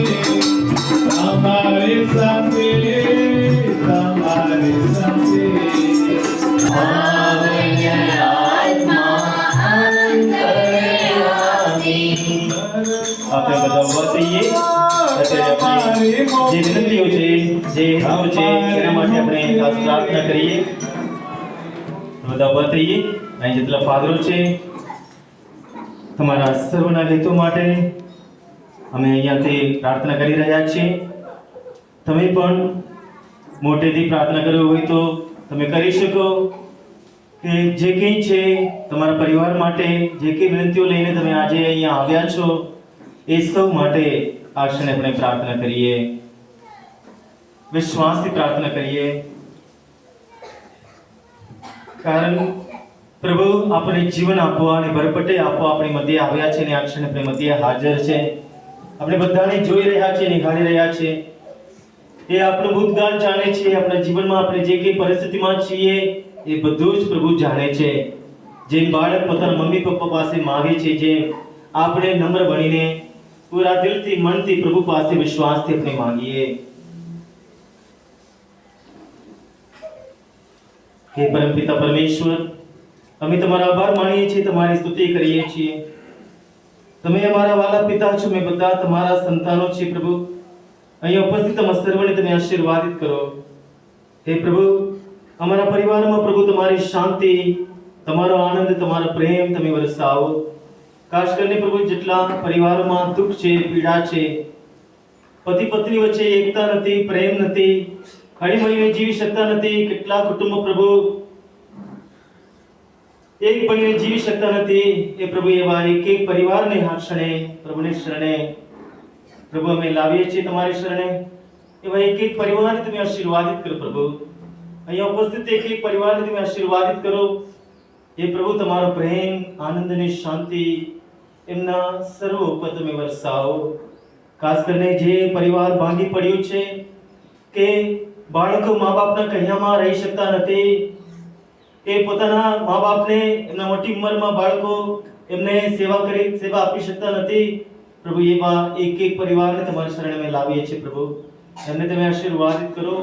તમારી સાથે, તમારી સાથે. આપણે બધા ઉભા થઈએ. અત્યારે આપણે જે વિનંતીઓ છે, જે હેતુઓ છે, એના માટે આપણે ખાસ પ્રાર્થના કરીએ. બધા ઉભા થઈએ. અહીં જેટલા ફાધરો છે, તમારા સર્વના હેતુ માટે અમે અહીંયાથી પ્રાર્થના કરી રહ્યા છીએ. તમે પણ મોટેથી પ્રાર્થના કરવી હોય તો તમે કરી શકો. કે જે કંઈ છે તમારા પરિવાર માટે જે કંઈ વિનંતીઓ લઈને તમે આજે અહીંયા આવ્યા છો એ સૌ માટે આ ક્ષણે આપણે પ્રાર્થના કરીએ, વિશ્વાસથી પ્રાર્થના કરીએ. કારણ પ્રભુ આપણે જીવન આપવા અને ભરપટે આપવા આપણી મધ્યે આવ્યા છે અને આ ક્ષણે આપણી મધ્યે હાજર છે. આપણે બધાને જોઈ રહ્યા છે, નિહાળી રહ્યા છે. એ આપણું ભૂતકાળ જાણે છે, આપણા જીવનમાં આપણે જે કંઈ પરિસ્થિતિમાં છીએ એ બધું જ પ્રભુ જાણે છે. જેમ બાળક પોતાના મમ્મી પપ્પા પાસે માંગે છે, જેમ આપણે નમ્ર બનીને પૂરા દિલથી મનથી પ્રભુ પાસે વિશ્વાસથી આપણે માંગીએ. હે પરમપિતા પરમેશ્વર, અમે તમારો આભાર માનીએ છીએ, તમારી સ્તુતિ કરીએ છીએ. તમે અમારા વાલા પિતા છો, અમે બધા તમારા સંતાનો છીએ પ્રભુ. અહીંયા ઉપસ્થિત અમારા સર્વને તમે આશીર્વાદિત કરો. હે પ્રભુ, અમારા પરિવારમાં પ્રભુ તમારી શાંતિ, તમારો આનંદ, તમારો પ્રેમ તમે વરસાવો. ખાસ કરીને પ્રભુ જેટલા પરિવારોમાં દુઃખ છે, પીડા છે, પતિ પત્ની વચ્ચે એકતા નથી, પ્રેમ નથી, હળીમળીને જીવી શકતા નથી, કેટલા કુટુંબો પ્રભુ એક બનીને જીવી શકતા નથી. એ પ્રભુ એવા એક એક પરિવારને આ ક્ષણે પ્રભુને શરણે પ્રભુ અમે લાવીએ છીએ તમારી શરણે. એવા એક એક પરિવારને તમે આશીર્વાદિત કરો પ્રભુ. અહીંયા ઉપસ્થિત એક એક પરિવારને તમે આશીર્વાદિત કરો. એ પ્રભુ તમારો પ્રેમ, આનંદ અને શાંતિ એમના સર્વ ઉપર તમે વરસાવો. ખાસ કરીને જે પરિવાર ભાંગી પડ્યું છે કે બાળકો મા બાપના કહેવામાં રહી શકતા નથી, કે પોતાના મા બાપને એમના મોટી ઉંમરમાં બાળકો એમને સેવા આપી શકતા નથી. પ્રભુ એવા એક એક પરિવારને તમારી શરણે અમે લાવીએ છીએ પ્રભુ. એમને તમે આશીર્વાદિત કરો,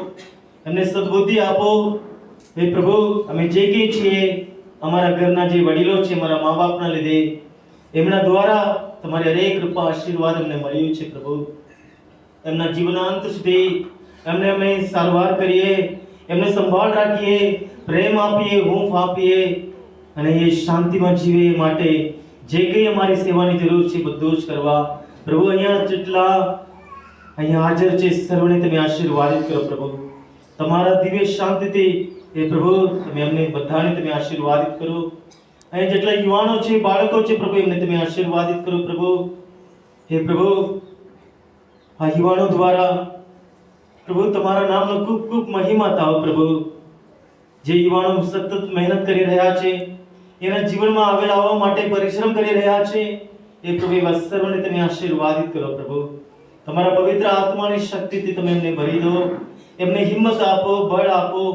એમને સદબુદ્ધિ આપો. હે પ્રભુ, અમે જે કંઈ છીએ અમારા ઘરના જે વડીલો છે, અમારા મા બાપના લીધે એમના દ્વારા તમારી હરેક કૃપા આશીર્વાદ અમને મળ્યું છે પ્રભુ. એમના જીવનાંત સુધી એમને અમે સારવાર કરીએ, એમને સંભાળ રાખીએ, પ્રેમ આપીએ, હૂંફ આપીએ અને એ શાંતિમાં જીવે એ માટે જે કંઈ અમારી સેવાની જરૂર છે બધું જ કરવા. પ્રભુ અહીંયા જેટલા અહીંયા હાજર છે સર્વને તમે આશીર્વાદિત કરો પ્રભુ. તમારા દિવ્ય શાંતિથી એ પ્રભુ તમે અમને બધાને તમે આશીર્વાદિત કરો. અહીંયા જેટલા યુવાનો છે, બાળકો છે પ્રભુ, એમને તમે આશીર્વાદિત કરો પ્રભુ. હે પ્રભુ, આ યુવાનો દ્વારા પ્રભુ તમારા નામનો ખૂબ ખૂબ મહિમા થાઓ પ્રભુ. જે યુવાનો સતત મહેનત કરી રહ્યા છે, એના જીવનમાં આગળ આવવા માટે પરિશ્રમ કરી રહ્યા છે, એ પ્રભુ એવા સર્વને તમે આશીર્વાદિત કરો પ્રભુ. તમારા પવિત્ર આત્માની શક્તિથી તમે એમને ભરી દો, એમને હિંમત આપો, બળ આપો,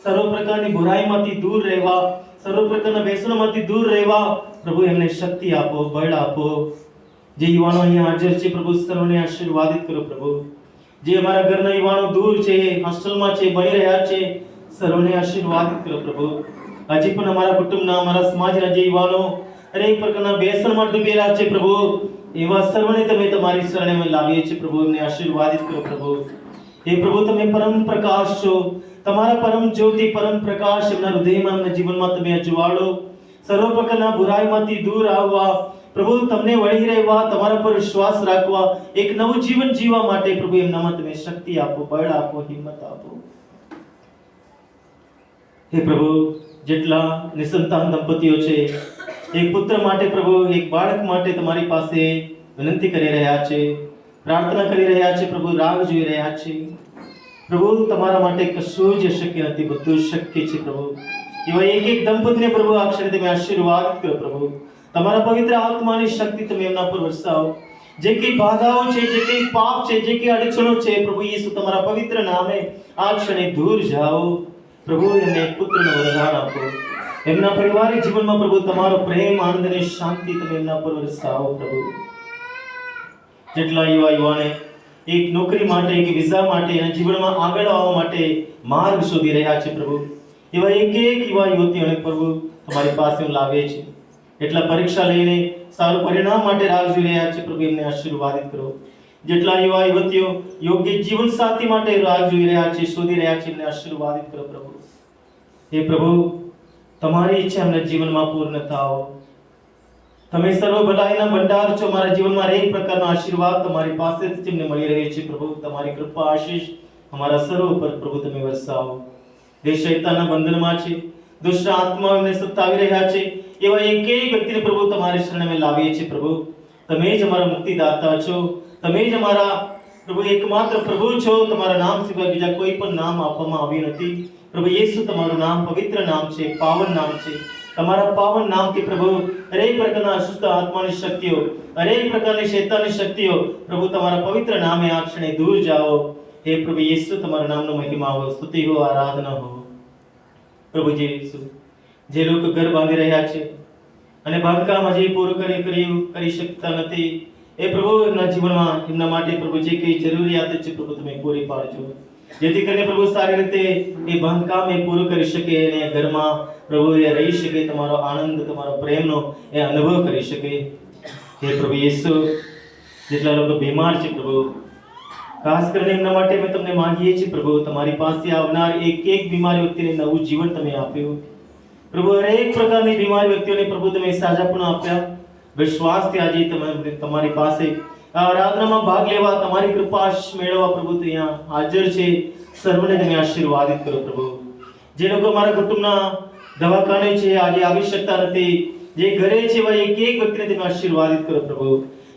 સર્વ પ્રકારની બુરાઈમાંથી દૂર રહેવા, સર્વ પ્રકારના વ્યસનોમાંથી દૂર રહેવા પ્રભુ એમને શક્તિ આપો, બળ આપો. જે યુવાનો અહીંયા હાજર છે પ્રભુ સર્વને આશીર્વાદિત કરો પ્રભુ. જે અમારા ઘરના યુવાનો દૂર છે, હોસ્ટેલમાં છે, ભણી રહ્યા છે, સર્વને આશીર્વાદિત કરો પ્રભુ. હજી પણ અમારા કુટુંબના, અમારા સમાજના જે યુવાનો અનેક પ્રકારના વ્યસનમાં ડૂબેલા છે પ્રભુ, એવા સર્વને તમે તમારી શરણે અમે લાવીએ છીએ પ્રભુ. એમને આશીર્વાદિત કરો પ્રભુ. હે પ્રભુ, તમે પરમ પ્રકાશ છો, તમારા પરમ જ્યોતિ, પરમ પ્રકાશ એમના હૃદયમાં, એમના જીવનમાં તમે અજવાળો. સર્વ પ્રકારના બુરાઈમાંથી દૂર આવવા પ્રભુ, તમને વળી રહેવા, તમારા પર વિશ્વાસ રાખવા, એક નવું જીવન જીવવા માટે પ્રભુ એમનામાં તમે શક્તિ આપો, બળ આપો, હિંમત આપો. હે પ્રભુ, જેટલા નિસંતાન દંપતીઓ છે, એક પુત્ર માટે પ્રભુ, એક બાળક માટે તમારી પાસે વિનંતી કરી રહ્યા છે, પ્રાર્થના કરી રહ્યા છે પ્રભુ, રાહ જોઈ રહ્યા છે પ્રભુ. તમારા માટે કશું જ અશક્ય નથી, બધું શક્ય છે પ્રભુ. એવા એક એક દંપતીને પ્રભુ આ ક્ષણે તમે આશીર્વાદ કરો પ્રભુ. તમારા પવિત્ર આત્માની શક્તિ તમે એમના પર વરસાવો. જે કંઈ બાધાઓ છે, જે કંઈ પાપ છે, જે કંઈ અડચણો છે પ્રભુ યેસુ તમારા પવિત્ર નામે આ ક્ષણે દૂર જાઓ પ્રભુ. એમને પુત્રનો વરદાન આપો. એમના પરિવારિક જીવનમાં પ્રભુ તમારો પ્રેમ, આનંદ અને શાંતિ તમે એમના પર વરસાવો પ્રભુ. જેટલા યુવાને એક નોકરી માટે, એક વિઝા માટે, એના જીવનમાં આગળ આવવા માટે માર્ગ શોધી રહ્યા છે પ્રભુ, એવા એક એક યુવા યુવતીઓને પ્રભુ તમારી પાસે લાવે છે. એટલા પરીક્ષા લઈને સારું પરિણામ માટે રાહ જોઈ રહ્યા છે પ્રભુ, એમને આશીર્વાદિત કરો. જેટલા યુવા યુવતીઓ યોગ્ય જીવન સાથી માટે રાહ જોઈ રહ્યા છે, શોધી રહ્યા છે, એમને આશીર્વાદિત કરો પ્રભુ. હે પ્રભુ, તમારી ઈચ્છા એમના જીવનમાં પૂર્ણ થાઓ. તમે સર્વ ભલાઈના ભંડાર છો. મારા જીવનમાં એક પ્રકારનો આશીર્વાદ તમારી પાસેથી તેમને મળી રહે છે પ્રભુ. તમારી કૃપા આશીષ અમારા સર્વ પર પ્રભુ તમે વરસાવો. જે શૈતાનના બંધનમાં છે, દુષ્ટ આત્માઓ એમને સતાવી રહ્યા છે, એવા એક વ્યક્તિને પ્રભુ તમારી શરણે અમે લાવીએ છીએ. પ્રભુ તમે જ અમારા મુક્તિદાતા છો, તમે જ અમારા પ્રભુ એકમાત્ર પ્રભુ છો. તમારા નામ સિવાય બીજા કોઈ પણ નામ આપવામાં આવ્યું નથી. પ્રભુ યેસુ તમારું નામ પવિત્ર નામ છે, પાવન નામ છે. તમારા પાવન નામથી પ્રભુ હરેક પ્રકારના અશુદ્ધ આત્માની શક્તિઓ, હરેક પ્રકારની શૈતાનની શક્તિઓ પ્રભુ તમારા પવિત્ર નામે આ ક્ષણે દૂર જાઓ. હે પ્રભુ યેસુ તમારા નામનો મહિમા હો, સ્તુતિ હો, આરાધના હો. પ્રભુ યેસુ જે લોકો ઘર બાંધી રહ્યા છે અને બાંધકામ હજી પૂરું કરી શકતા નથી, એ પ્રભુ એમના જીવનમાં એમના માટે પ્રભુ જે કઈ જરૂરિયાત છે પ્રભુ તમે પૂરી પાડજો, જેથી કરીને પ્રભુ સારી રીતે એ બાંધકામ એ પૂરું કરી શકે અને ઘરમાં પ્રભુ એ રહી શકે, તમારો આનંદ તમારો પ્રેમનો એ અનુભવ કરી શકે. હે પ્રભુ યેસુ જેટલા લોકો બીમાર છે પ્રભુ, ખાસ કરીને એમના માટે અમે તમને માંગીએ છીએ પ્રભુ, તમારી પાસે આવનાર એક બીમાર વ્યક્તિને નવું જીવન તમે આપ્યું પ્રભુ. હરેક પ્રકારની બીમાર વ્યક્તિઓને પ્રભુ તમે સાજાપણું આપ્યા. વિશ્વાસથી આજે તમે તમારી પાસે આ આરાધનામાં ભાગ લેવા, તમારી કૃપા મેળવવા પ્રભુ અહીંયા હાજર છે. સર્વને તમે આશીર્વાદિત કરો પ્રભુ. જે લોકો અમારા કુટુંબના દવાખાને છે આજે આવી શકતા નથી, જે ઘરે છે એવા એક વ્યક્તિને તમે આશીર્વાદિત કરો પ્રભુ.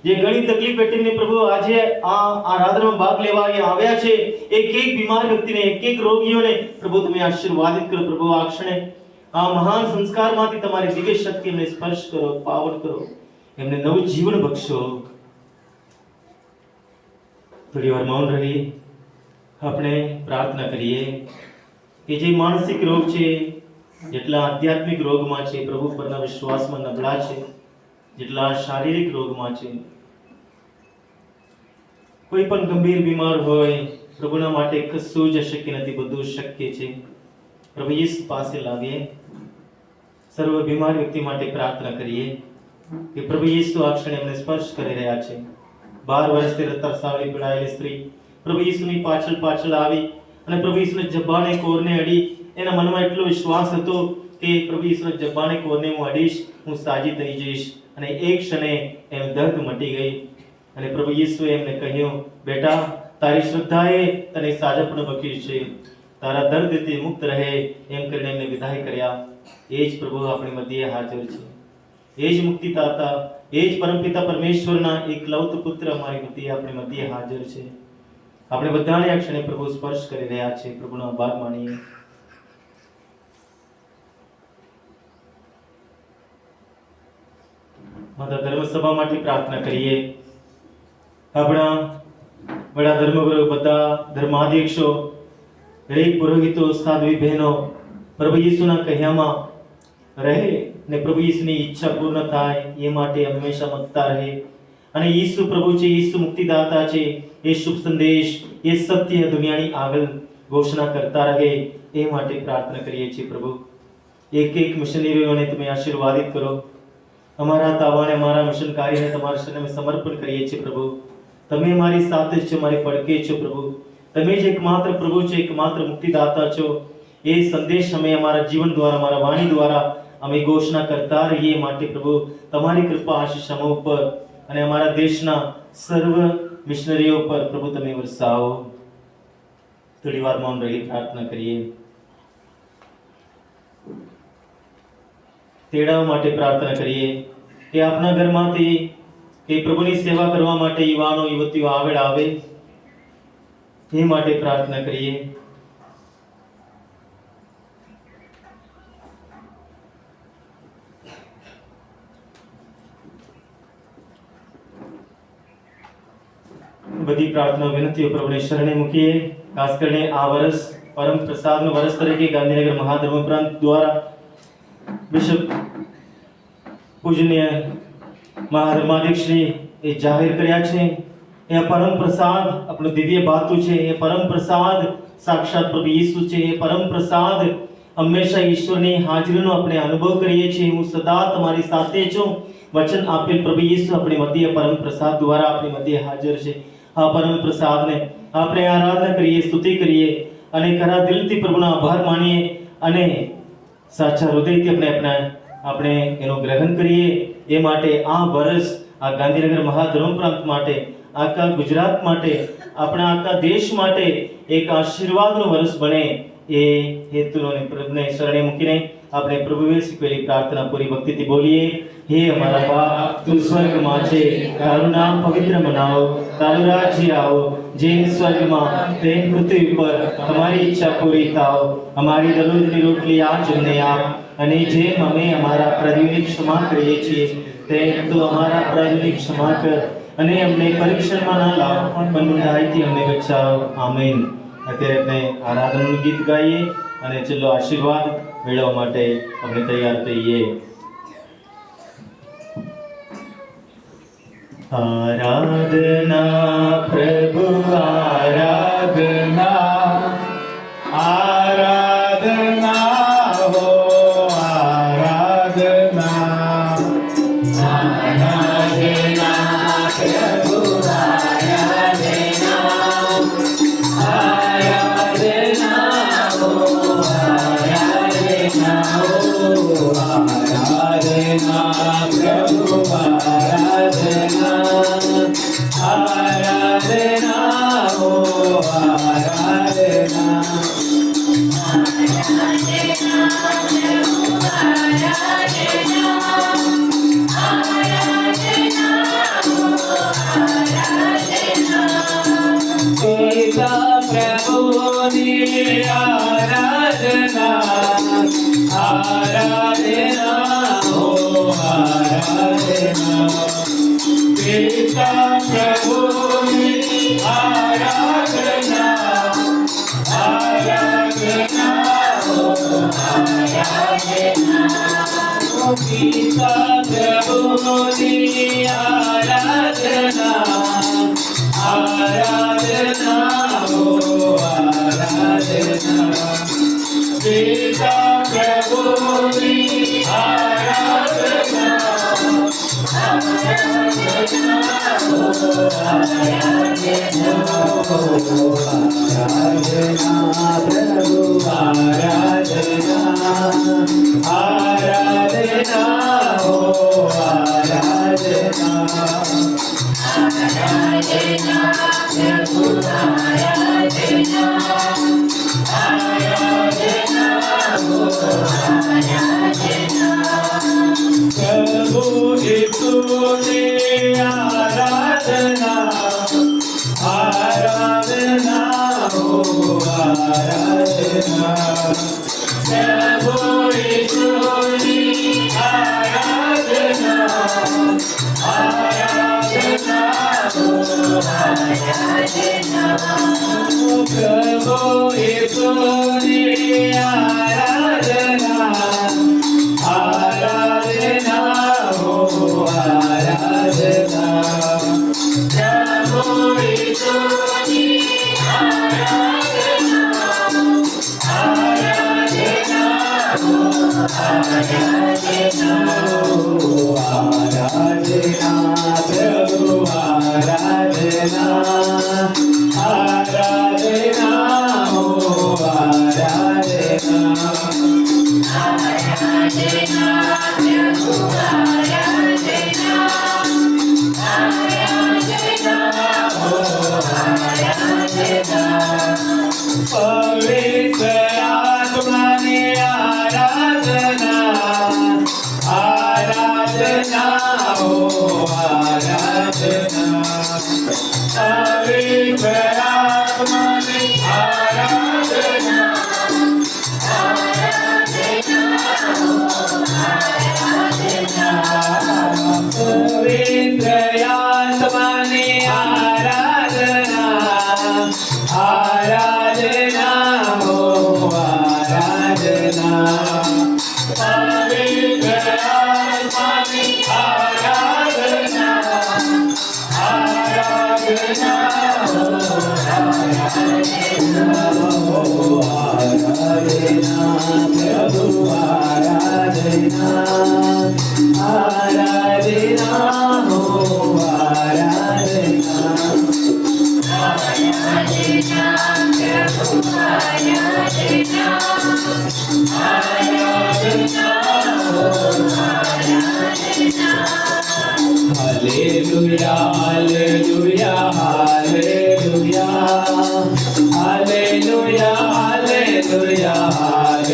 જે ઘણી તકલીફ પેટીને પ્રભુ આજે આ આરાધનામાં ભાગ લેવા આવ્યા છે, એક બીમાર વ્યક્તિને, એક રોગીઓને પ્રભુ તમે આશીર્વાદિત કરો પ્રભુ. આ ક્ષણે આ મહાન સંસ્કારમાંથી તમારી દિવ્ય શક્તિ એમને સ્પર્શ કરો, પાવન કરો, એમને નવું જીવન બક્ષો. થોડી વાર મૌન રહી આપણે પ્રાર્થના કરીએ કે જે માનસિક રોગ છે, જેટલા આધ્યાત્મિક રોગમાં છે પ્રભુ પરના વિશ્વાસમાં નબળા છે, જેટલા શારીરિક રોગમાં છે, કોઈ પણ ગંભીર બીમાર હોય પ્રભુના માટે કશું જ અશક્ય નથી, બધું શક્ય છે. પ્રભુ યેસુ પાસે લાવીએ, સર્વ બીમાર વ્યક્તિ માટે પ્રાર્થના કરીએ કે પ્રભુ યેસુ આ ક્ષણે એમને સ્પર્શ કરી રહ્યા છે. 12 વર્ષથી રક્તસ્રાવથી પીડાયેલી સ્ત્રી પ્રભુ યેસુની પાછળ આવી અને પ્રભુ યેસુને જબ્બાને કોરને અડી. એના મનમાં એટલો વિશ્વાસ હતો કે પ્રભુ યેસુના જબ્બાને કોરને હું અડીશ, હું સાજી થઈ જઈશ. અને એક ક્ષણે એમ દર્દ મટી ગઈ અને પ્રભુ યેસુએ એમને કહ્યું, બેટા તારી શ્રદ્ધાએ તને સાજાપણું બખ્યું છે, તારા દર્દથી મુક્ત રહે. એમ કરીને એમને વિદાય કર્યા. એ જ પ્રભુ આપણી મધ્યે હાજર છે, એ જ મુક્તિદાતા, એ જ પરમપિતા પરમેશ્વરના એકલૌત પુત્ર અમારી મધ્યે આપણી મધ્યે હાજર છે. આપણે બધાને આ ક્ષણે પ્રભુ સ્પર્શ કરી રહ્યા છે. પ્રભુનો આભાર માનીએ. માતા ધર્મસભા માટે પ્રાર્થના કરીએ. આપણા વડા ધર્મગુરુ, બધા ધર્માધ્યક્ષો, દરેક પુરોહિતો, સાધ્વી બહેનો પ્રભુ યેસુના કહ્યામાં રહે ને પ્રભુ યેસુની ઈચ્છા પૂર્ણ થાય એ માટે હંમેશા મતતા રહે. અને યેસુ પ્રભુ છે, યેસુ મુક્તિદાતા છે, એ શુભ સંદેશ, એ સત્ય દુનિયાની આગળ ઘોષણા કરતા રહે એ માટે પ્રાર્થના કરીએ છીએ પ્રભુ. એક મિશનરીઓને તમે આશીર્વાદિત કરો. અમારા તાવાને, અમારા મિશન કાર્યને તમારા શરણે સમર્પણ કરીએ છીએ પ્રભુ. તમે અમારી સાથે છો, મારી પડકે છો પ્રભુ. તમે જ એકમાત્ર પ્રભુ છો, એકમાત્ર મુક્તિદાતા છો. એ સંદેશ અમે અમારા જીવન દ્વારા, અમારા વાણી દ્વારા અમે ઘોષણા કરતા રહીએ માટે પ્રભુ તમારી કૃપા આશીષ અમો ઉપર અને અમારા દેશના સર્વ મિશનરીઓ પર પ્રભુ તમે વરસાવો. થોડી વાર મૌન રહી પ્રાર્થના કરીએ. તેડાઓ માટે પ્રાર્થના કરીએ કે આપના ઘરમાંથી કે પ્રભુની સેવા કરવા માટે યુવાનો યુવતીઓ આગળ આવે એ માટે પ્રાર્થના કરીએ. બધી પ્રાર્થના વિનંતીઓ પ્રભુને શરણે મૂકીએ. ખાસ કરીને આ વર્ષ પરમ પ્રસાદનું વર્ષ તરીકે ગાંધીનગર મહાધર્મ પ્રાંત દ્વારા બિશપ પૂજનીય મહાધર્માધ્યક્ષશ્રી એ જાહેર કર્યા છે. એ પરમ પ્રસાદ આપણું દિવ્ય બાતું છે. એ પરમ પ્રસાદ સાક્ષાત પ્રભુ યેસુ છે. એ પરમ પ્રસાદ હંમેશા ઈશ્વરની હાજરીનો આપણે અનુભવ કરીએ છીએ. હું સદા તમારી સાથે છું વચન આપેલ પ્રભુ યેસુ આપણી મધ્ય પરમ પ્રસાદ દ્વારા આપણી મધ્ય હાજર છે. આ પરમ પ્રસાદને આપણે આરાધના કરીએ, સ્તુતિ કરીએ અને ખરા દિલથી પ્રભુનો આભાર માનીએ અને સાચા હૃદયથી આપણે એનું ગ્રહણ કરીએ. એ માટે આ વર્ષ આ ગાંધીનગર મહાધર્મ પ્રાંત માટે, આખા ગુજરાત માટે, આપણા આખા દેશ માટે એક આશીર્વાદનું વર્ષ બને એ હેતુને પ્રભુને શરણે મૂકીને આપણે પ્રભુએ શીખવેલી પ્રાર્થના પૂરી ભક્તિથી બોલીએ. હે અમારા બાપ, તું સ્વર્ગમાં છે, તારું નામ પવિત્ર મનાવો, તારું રાજ્ય આવો, જેમ સ્વર્ગમાં તેમ પૃથ્વી ઉપર તમારી ઈચ્છા પૂરી થાવ. અમારી દરરોજની રોટલી આજ અમને આપ, અને જેમ અમે અમારા અપરાધીઓની ક્ષમા કરીએ છીએ તેમ તું અમારા અપરાધીઓની ક્ષમા કર, અને અમને પરીક્ષણમાં ના લાવ પણ બુરાઈથી અમને બચાવ. આમેન. અત્યારે આપણે આરાધનાનું ગીત ગાઈએ અને છેલ્લો આશીર્વાદ મેળવવા માટે આપણે તૈયાર થઈએ. આરાધના પ્રભુ આરાધના, આરાધના હો આરાધના, આરાધના પ્રભુ આરાધના, આરાધના હો આરાધના, આરાધના પ્રભુ આરાધના, આરાધના હો આરાધના, પિતા પ્રભુની આરાધના, આરાધના હો આરાધના, પિતા પ્રભુની આરાધના, આરાધના હો આરાધના, પિતા પ્રભુની આરાધના, આરાધના હો આરાધના, પિતા પ્રભુની આરાધના, આરાધના હો આરાધના, પ્રભુ આરાધના, આરાધના હો આરાધના, પ્રભુ ઈસુની આરાધના, આરાધના હો આરાધના, પ્રભુ ઈસુની આરાધના, આરાધના હો આરાધના, પ્રભુ ઈસુની આરાધના, આરાધના હો આરાધના, પ્રભુ ઈસુની આરાધના, આરાધના હો આરાધના, પ્રભુ આરાધના, આરાધના હો પવિત્ર આત્માની આરાધના, આરાધના હો આરાધના, પવિત્ર આત્માની આરાધના, પવિત્ર આત્માની આરાધના, આરાધના હો આરાધના, પવિત્ર આત્માની આરાધના, આરાધના હો આરાધના, પ્રભુ આરાધના, આરાધના હો Hallelujah, hallelujah, hallelujah, hallelujah, hallelujah, hallelujah.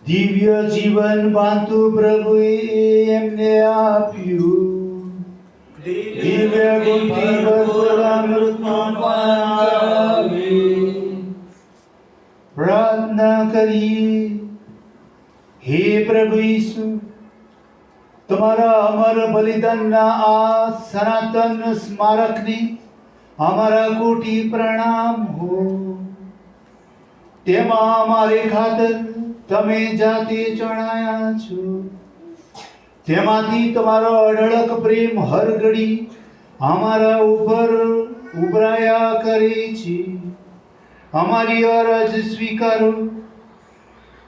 દિવ્ય જીવન બાંધતું પ્રભુએ એમને આપ્યું, દિવ્ય ગુણથી ભરપૂર અમૃતનું પાન કરાવ્યું. પ્રાર્થના કરીએ. હે પ્રભુ ઈસુ, તમારા અમર બલિદાનના આ સનાતન સ્મારકને અમારા કોટી પ્રણામ હો. તેમાં અમારે ખાતર તમે જાતે ચણાયા છો. તેમાંથી તમારો અઢળક પ્રેમ હર ઘડી અમારા ઉપર ઉભરાયા કરે છે. અમારી અરજ સ્વીકારો.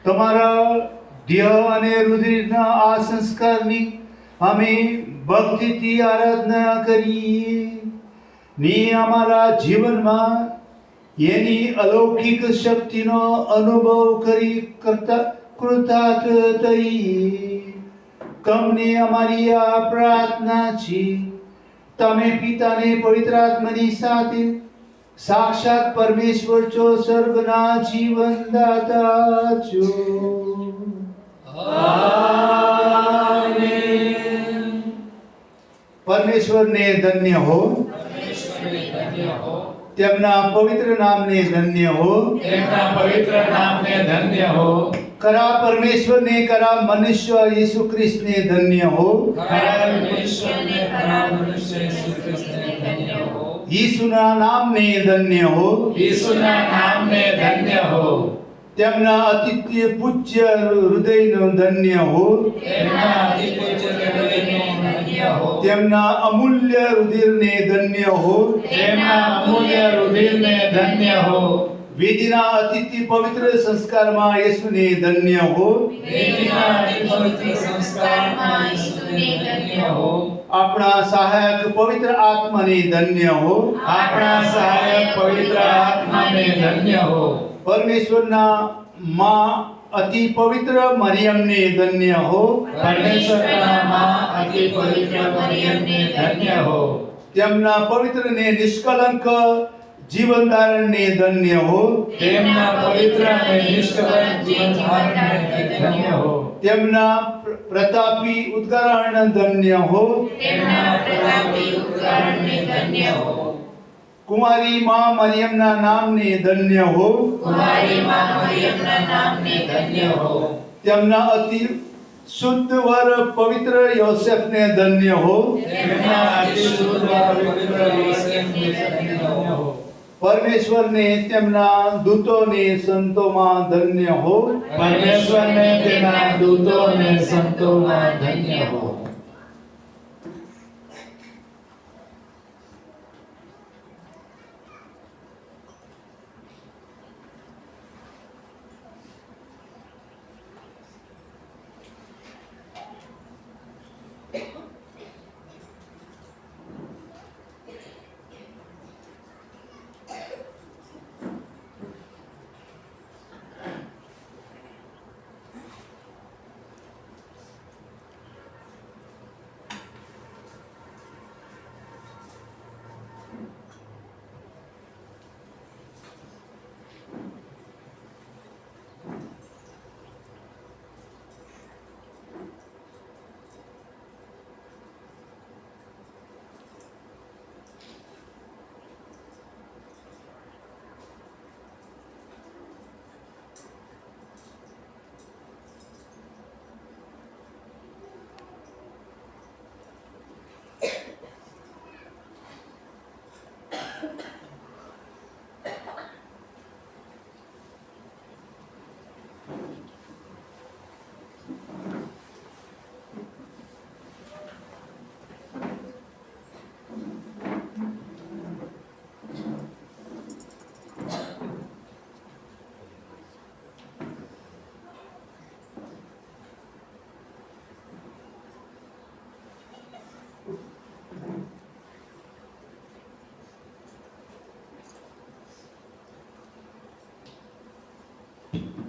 તમારા દેહ અને રુધિરના આ સંસ્કારની અમે ભક્તિથી આરાધના કરીએ ને અમારા જીવનમાં એની અલૌકિક શક્તિનો અનુભવ કરતા કૃતાર્થ થઈએ. તમને અમારી આ પ્રાર્થના છે. તમે પિતાને પવિત્ર આત્માની સાથે સાક્ષાત પરમેશ્વર છો, સ્વર્ગના જીવનદાતા છો. આમેન. પરમેશ્વરને ધન્ય હો, તેમના પવિત્ર નામને ધન્ય હો, તેમના પવિત્ર નામને ધન્ય હો. કરા પરમેશ્વરને, કરા મનુષ્ય ઈસુ ખ્રિસ્તને ધન્ય હો. ખરા પરમેશ્વરને, ખરા મનુષ્ય ઈસુ ખ્રિસ્તને ધન્ય હો. ઈસુના નામને ધન્ય હો. ઈસુના નામને ધન્ય હો. તેમના અતિથ્ય પૂજ્ય હૃદયનો ધન્ય હો. તેમના અતિ પૂજ્ય હૃદયનો ધન્ય હો. તેમના અમૂલ્ય રુધિરને ધન્ય હો. તેમના અમૂલ્ય રુધિરને ધન્ય હો. વેદીના અતિથ્ય પવિત્ર સંસ્કારમાં યેસુને ધન્ય હો. વેદીના અતિ પવિત્ર સંસ્કારમાં ઈસુને ધન્ય હો. આપણા સહાયક પવિત્ર આત્માને ધન્ય હો. આપણા સહાયક પવિત્ર આત્માને ધન્ય હો. પરમેશ્વરના માં અતિ પવિત્ર મરિયમને ધન્ય હો. પરમેશ્વરના માં અતિ પવિત્ર મરિયમને ધન્ય હો. તેમના પવિત્ર ને નિષ્કલંક જીવન ધારણને ધન્ય હો. તેમના પવિત્ર અને નિષ્કલંક જીવન ધારણને ધન્ય હો. તેમના પ્રતાપી ઉદ્ગારણ ધન્ય હો. તેમના પ્રતાપી ઉદ્ગારણને ધન્ય હો. કુમારી માં મરિયમના નામને ધન્ય હો. કુમારી માં મરિયમના નામને ધન્ય હો. તેમના અતિ શુદ્ધ વર પવિત્ર યોસેફને ધન્ય હો. તેમના અતિ શુદ્ધ પવિત્ર યોસેફને ધન્ય હો. પરમેશ્વરને, તેમના દૂતોને, સંતોમાં ધન્ય હો. પરમેશ્વરને, તેના દૂતો અને સંતોમાં ધન્ય હો.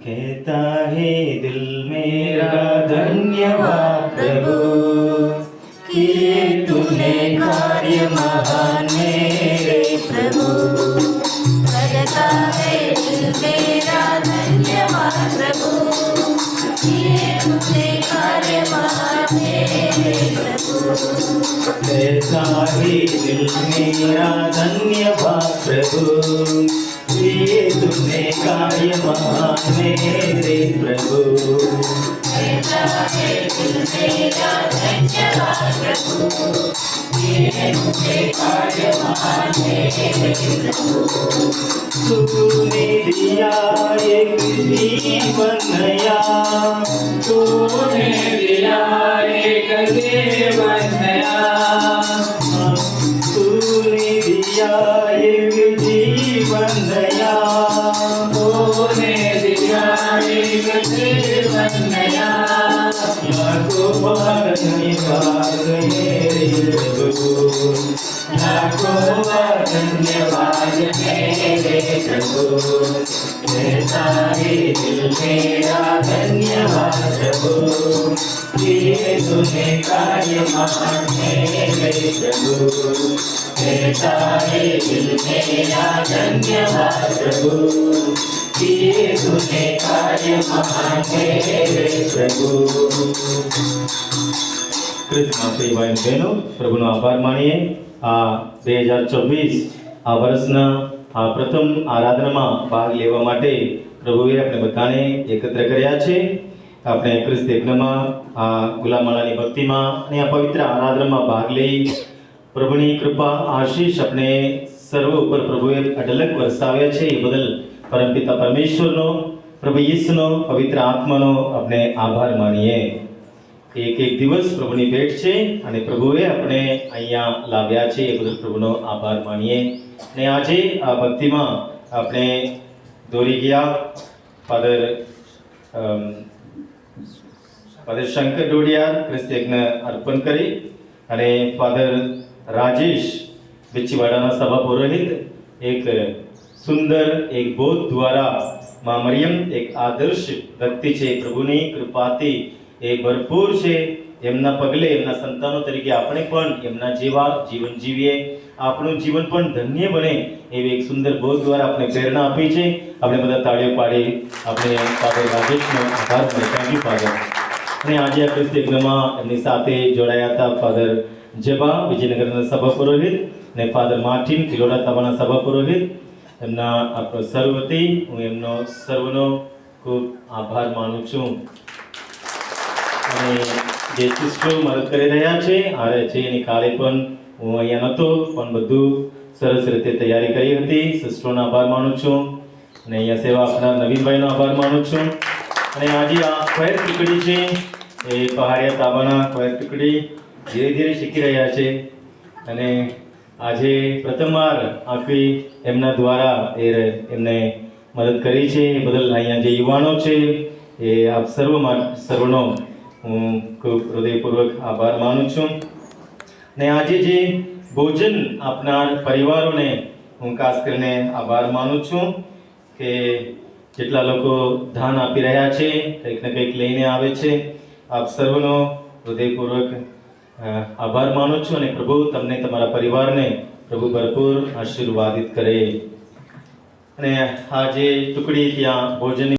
कहता है दिल मेरा धन्यवाद प्रभु किए तूने कार्य महान मेरे प्रभु। करता है दिल मेरा धन्यवाद प्रभु किए तूने कार्य महान मेरे प्रभु। कहता है दिल मेरा धन्यवाद प्रभु किए तूने कार्य महान मेरे प्रभु। कहता है दिल मेरा धन्यवाद प्रभु किए तूने कार्य महान मेरे प्रभु। तूने दिया एक जीवन नया, तूने दिया एक जीवन नया, तूने दिया एक जीवन नया, तूने दिया एक जीवन नया। लाखों बार धन्यवाद मेरे प्रभु, लाखों बार धन्यवाद मेरे प्रभु। कहता है दिल मेरा धन्यवाद प्रभु किए तूने कार्य महान मेरे प्रभु। कहता है दिल मेरा धन्यवाद प्रभु किए तूने कार्य महान मेरे प्रभु। કૃષ્ણ પ્રિય ભાઈ બહેનો, પ્રભુનો આભાર માનીએ. આ 2024 આ વર્ષના આ પ્રથમ આરાધનામાં ભાગ લેવા માટે પ્રભુએ આપણે બધાને એકત્ર કર્યા છે. આપણે ક્રિસ્ત યજ્ઞમાં આ ગુલામાળાની ભક્તિમાં અને આ પવિત્ર આરાધનામાં ભાગ લઈ પ્રભુની કૃપા આશીષ આપણે સર્વ ઉપર પ્રભુએ અઢળક વરસાવ્યા છે. એ બદલ પરમપિતા પરમેશ્વરનો, પ્રભુ ઈસુનો, પવિત્ર આત્માનો આપણે આભાર માનીએ. એક એક દિવસ પ્રભુની ભેટ છે અને પ્રભુએ આપણે અહીંયા લાવ્યા છે. એ બદલ પ્રભુનો આભાર માનીએ. અને આજે આ ભક્તિમાં આપણે દોરી ગયા ફાધર શંકર ડોડિયા ક્રિસ્ત યજ્ઞ અર્પણ કરી અને ફાધર રાજેશ બિચ્ચીવાડાના સભા પુરોહિત એક સુંદર એક બોધ દ્વારા માં મરિયમ એક આદર્શ વ્યક્તિ છે. પ્રભુની કૃપાથી એ ભરપૂર છે. એમના પગલે એમના સંતાનો તરીકે આપણે પણ એમના જેવા જીવન જીવીએ, આપણું જીવન પણ ધન્ય બને એવી એક સુંદર બોધ દ્વારા આપણે પ્રેરણા આપી છે. આપણે બધા તાળીઓ પાડી આપણે ફાધર રાજેશનો આભાર માનીએ. Thank you father. અને આજે આ ક્રિસ્ત યજ્ઞમાં એમની સાથે જોડાયા હતા ફાધર જબા વિજયનગરના સભા પુરોહિત અને ફાધર માર્ટિન કિલોડા તાબાના સભા પુરોહિત. એમના આપણો સર્વ વતી હું એમનો સર્વનો ખૂબ આભાર માનું છું. અને જે સિસ્ટરો મદદ કરી રહ્યા છે આવે છે એની કાલે પણ હું અહીંયા નહોતો પણ બધું સરસ રીતે તૈયારી કરી હતી. સિસ્ટરોનો આભાર માનું છું અને અહીંયા સેવા આપનાર નવીનભાઈનો આભાર માનું છું. અને આજે આ ક્વાયર ટુકડી છે એ પહાડિયા તાબાના ક્વાયર ટુકડી ધીરે ધીરે શીખી રહ્યા છે અને આજે પ્રથમવાર આખી એમના દ્વારા એમને મદદ કરી છે. એ બદલ અહીંયા જે યુવાનો છે એ આપ સર્વનો હું ખૂબ હૃદયપૂર્વક આભાર માનું છું. ને આજે જે ભોજન આપનાર પરિવારોને હું ખાસ કરીને આભાર માનું છું કે જેટલા લોકો દાન આપી રહ્યા છે, કંઈક ને કંઈક લઈને આવે છે. આપ સર્વનો હૃદયપૂર્વક આભાર માનું છું અને પ્રભુ તમને તમારા પરિવારને પ્રભુ ભરપૂર આશીર્વાદિત કરે. અને આ જે ટુકડી ત્યાં ભોજન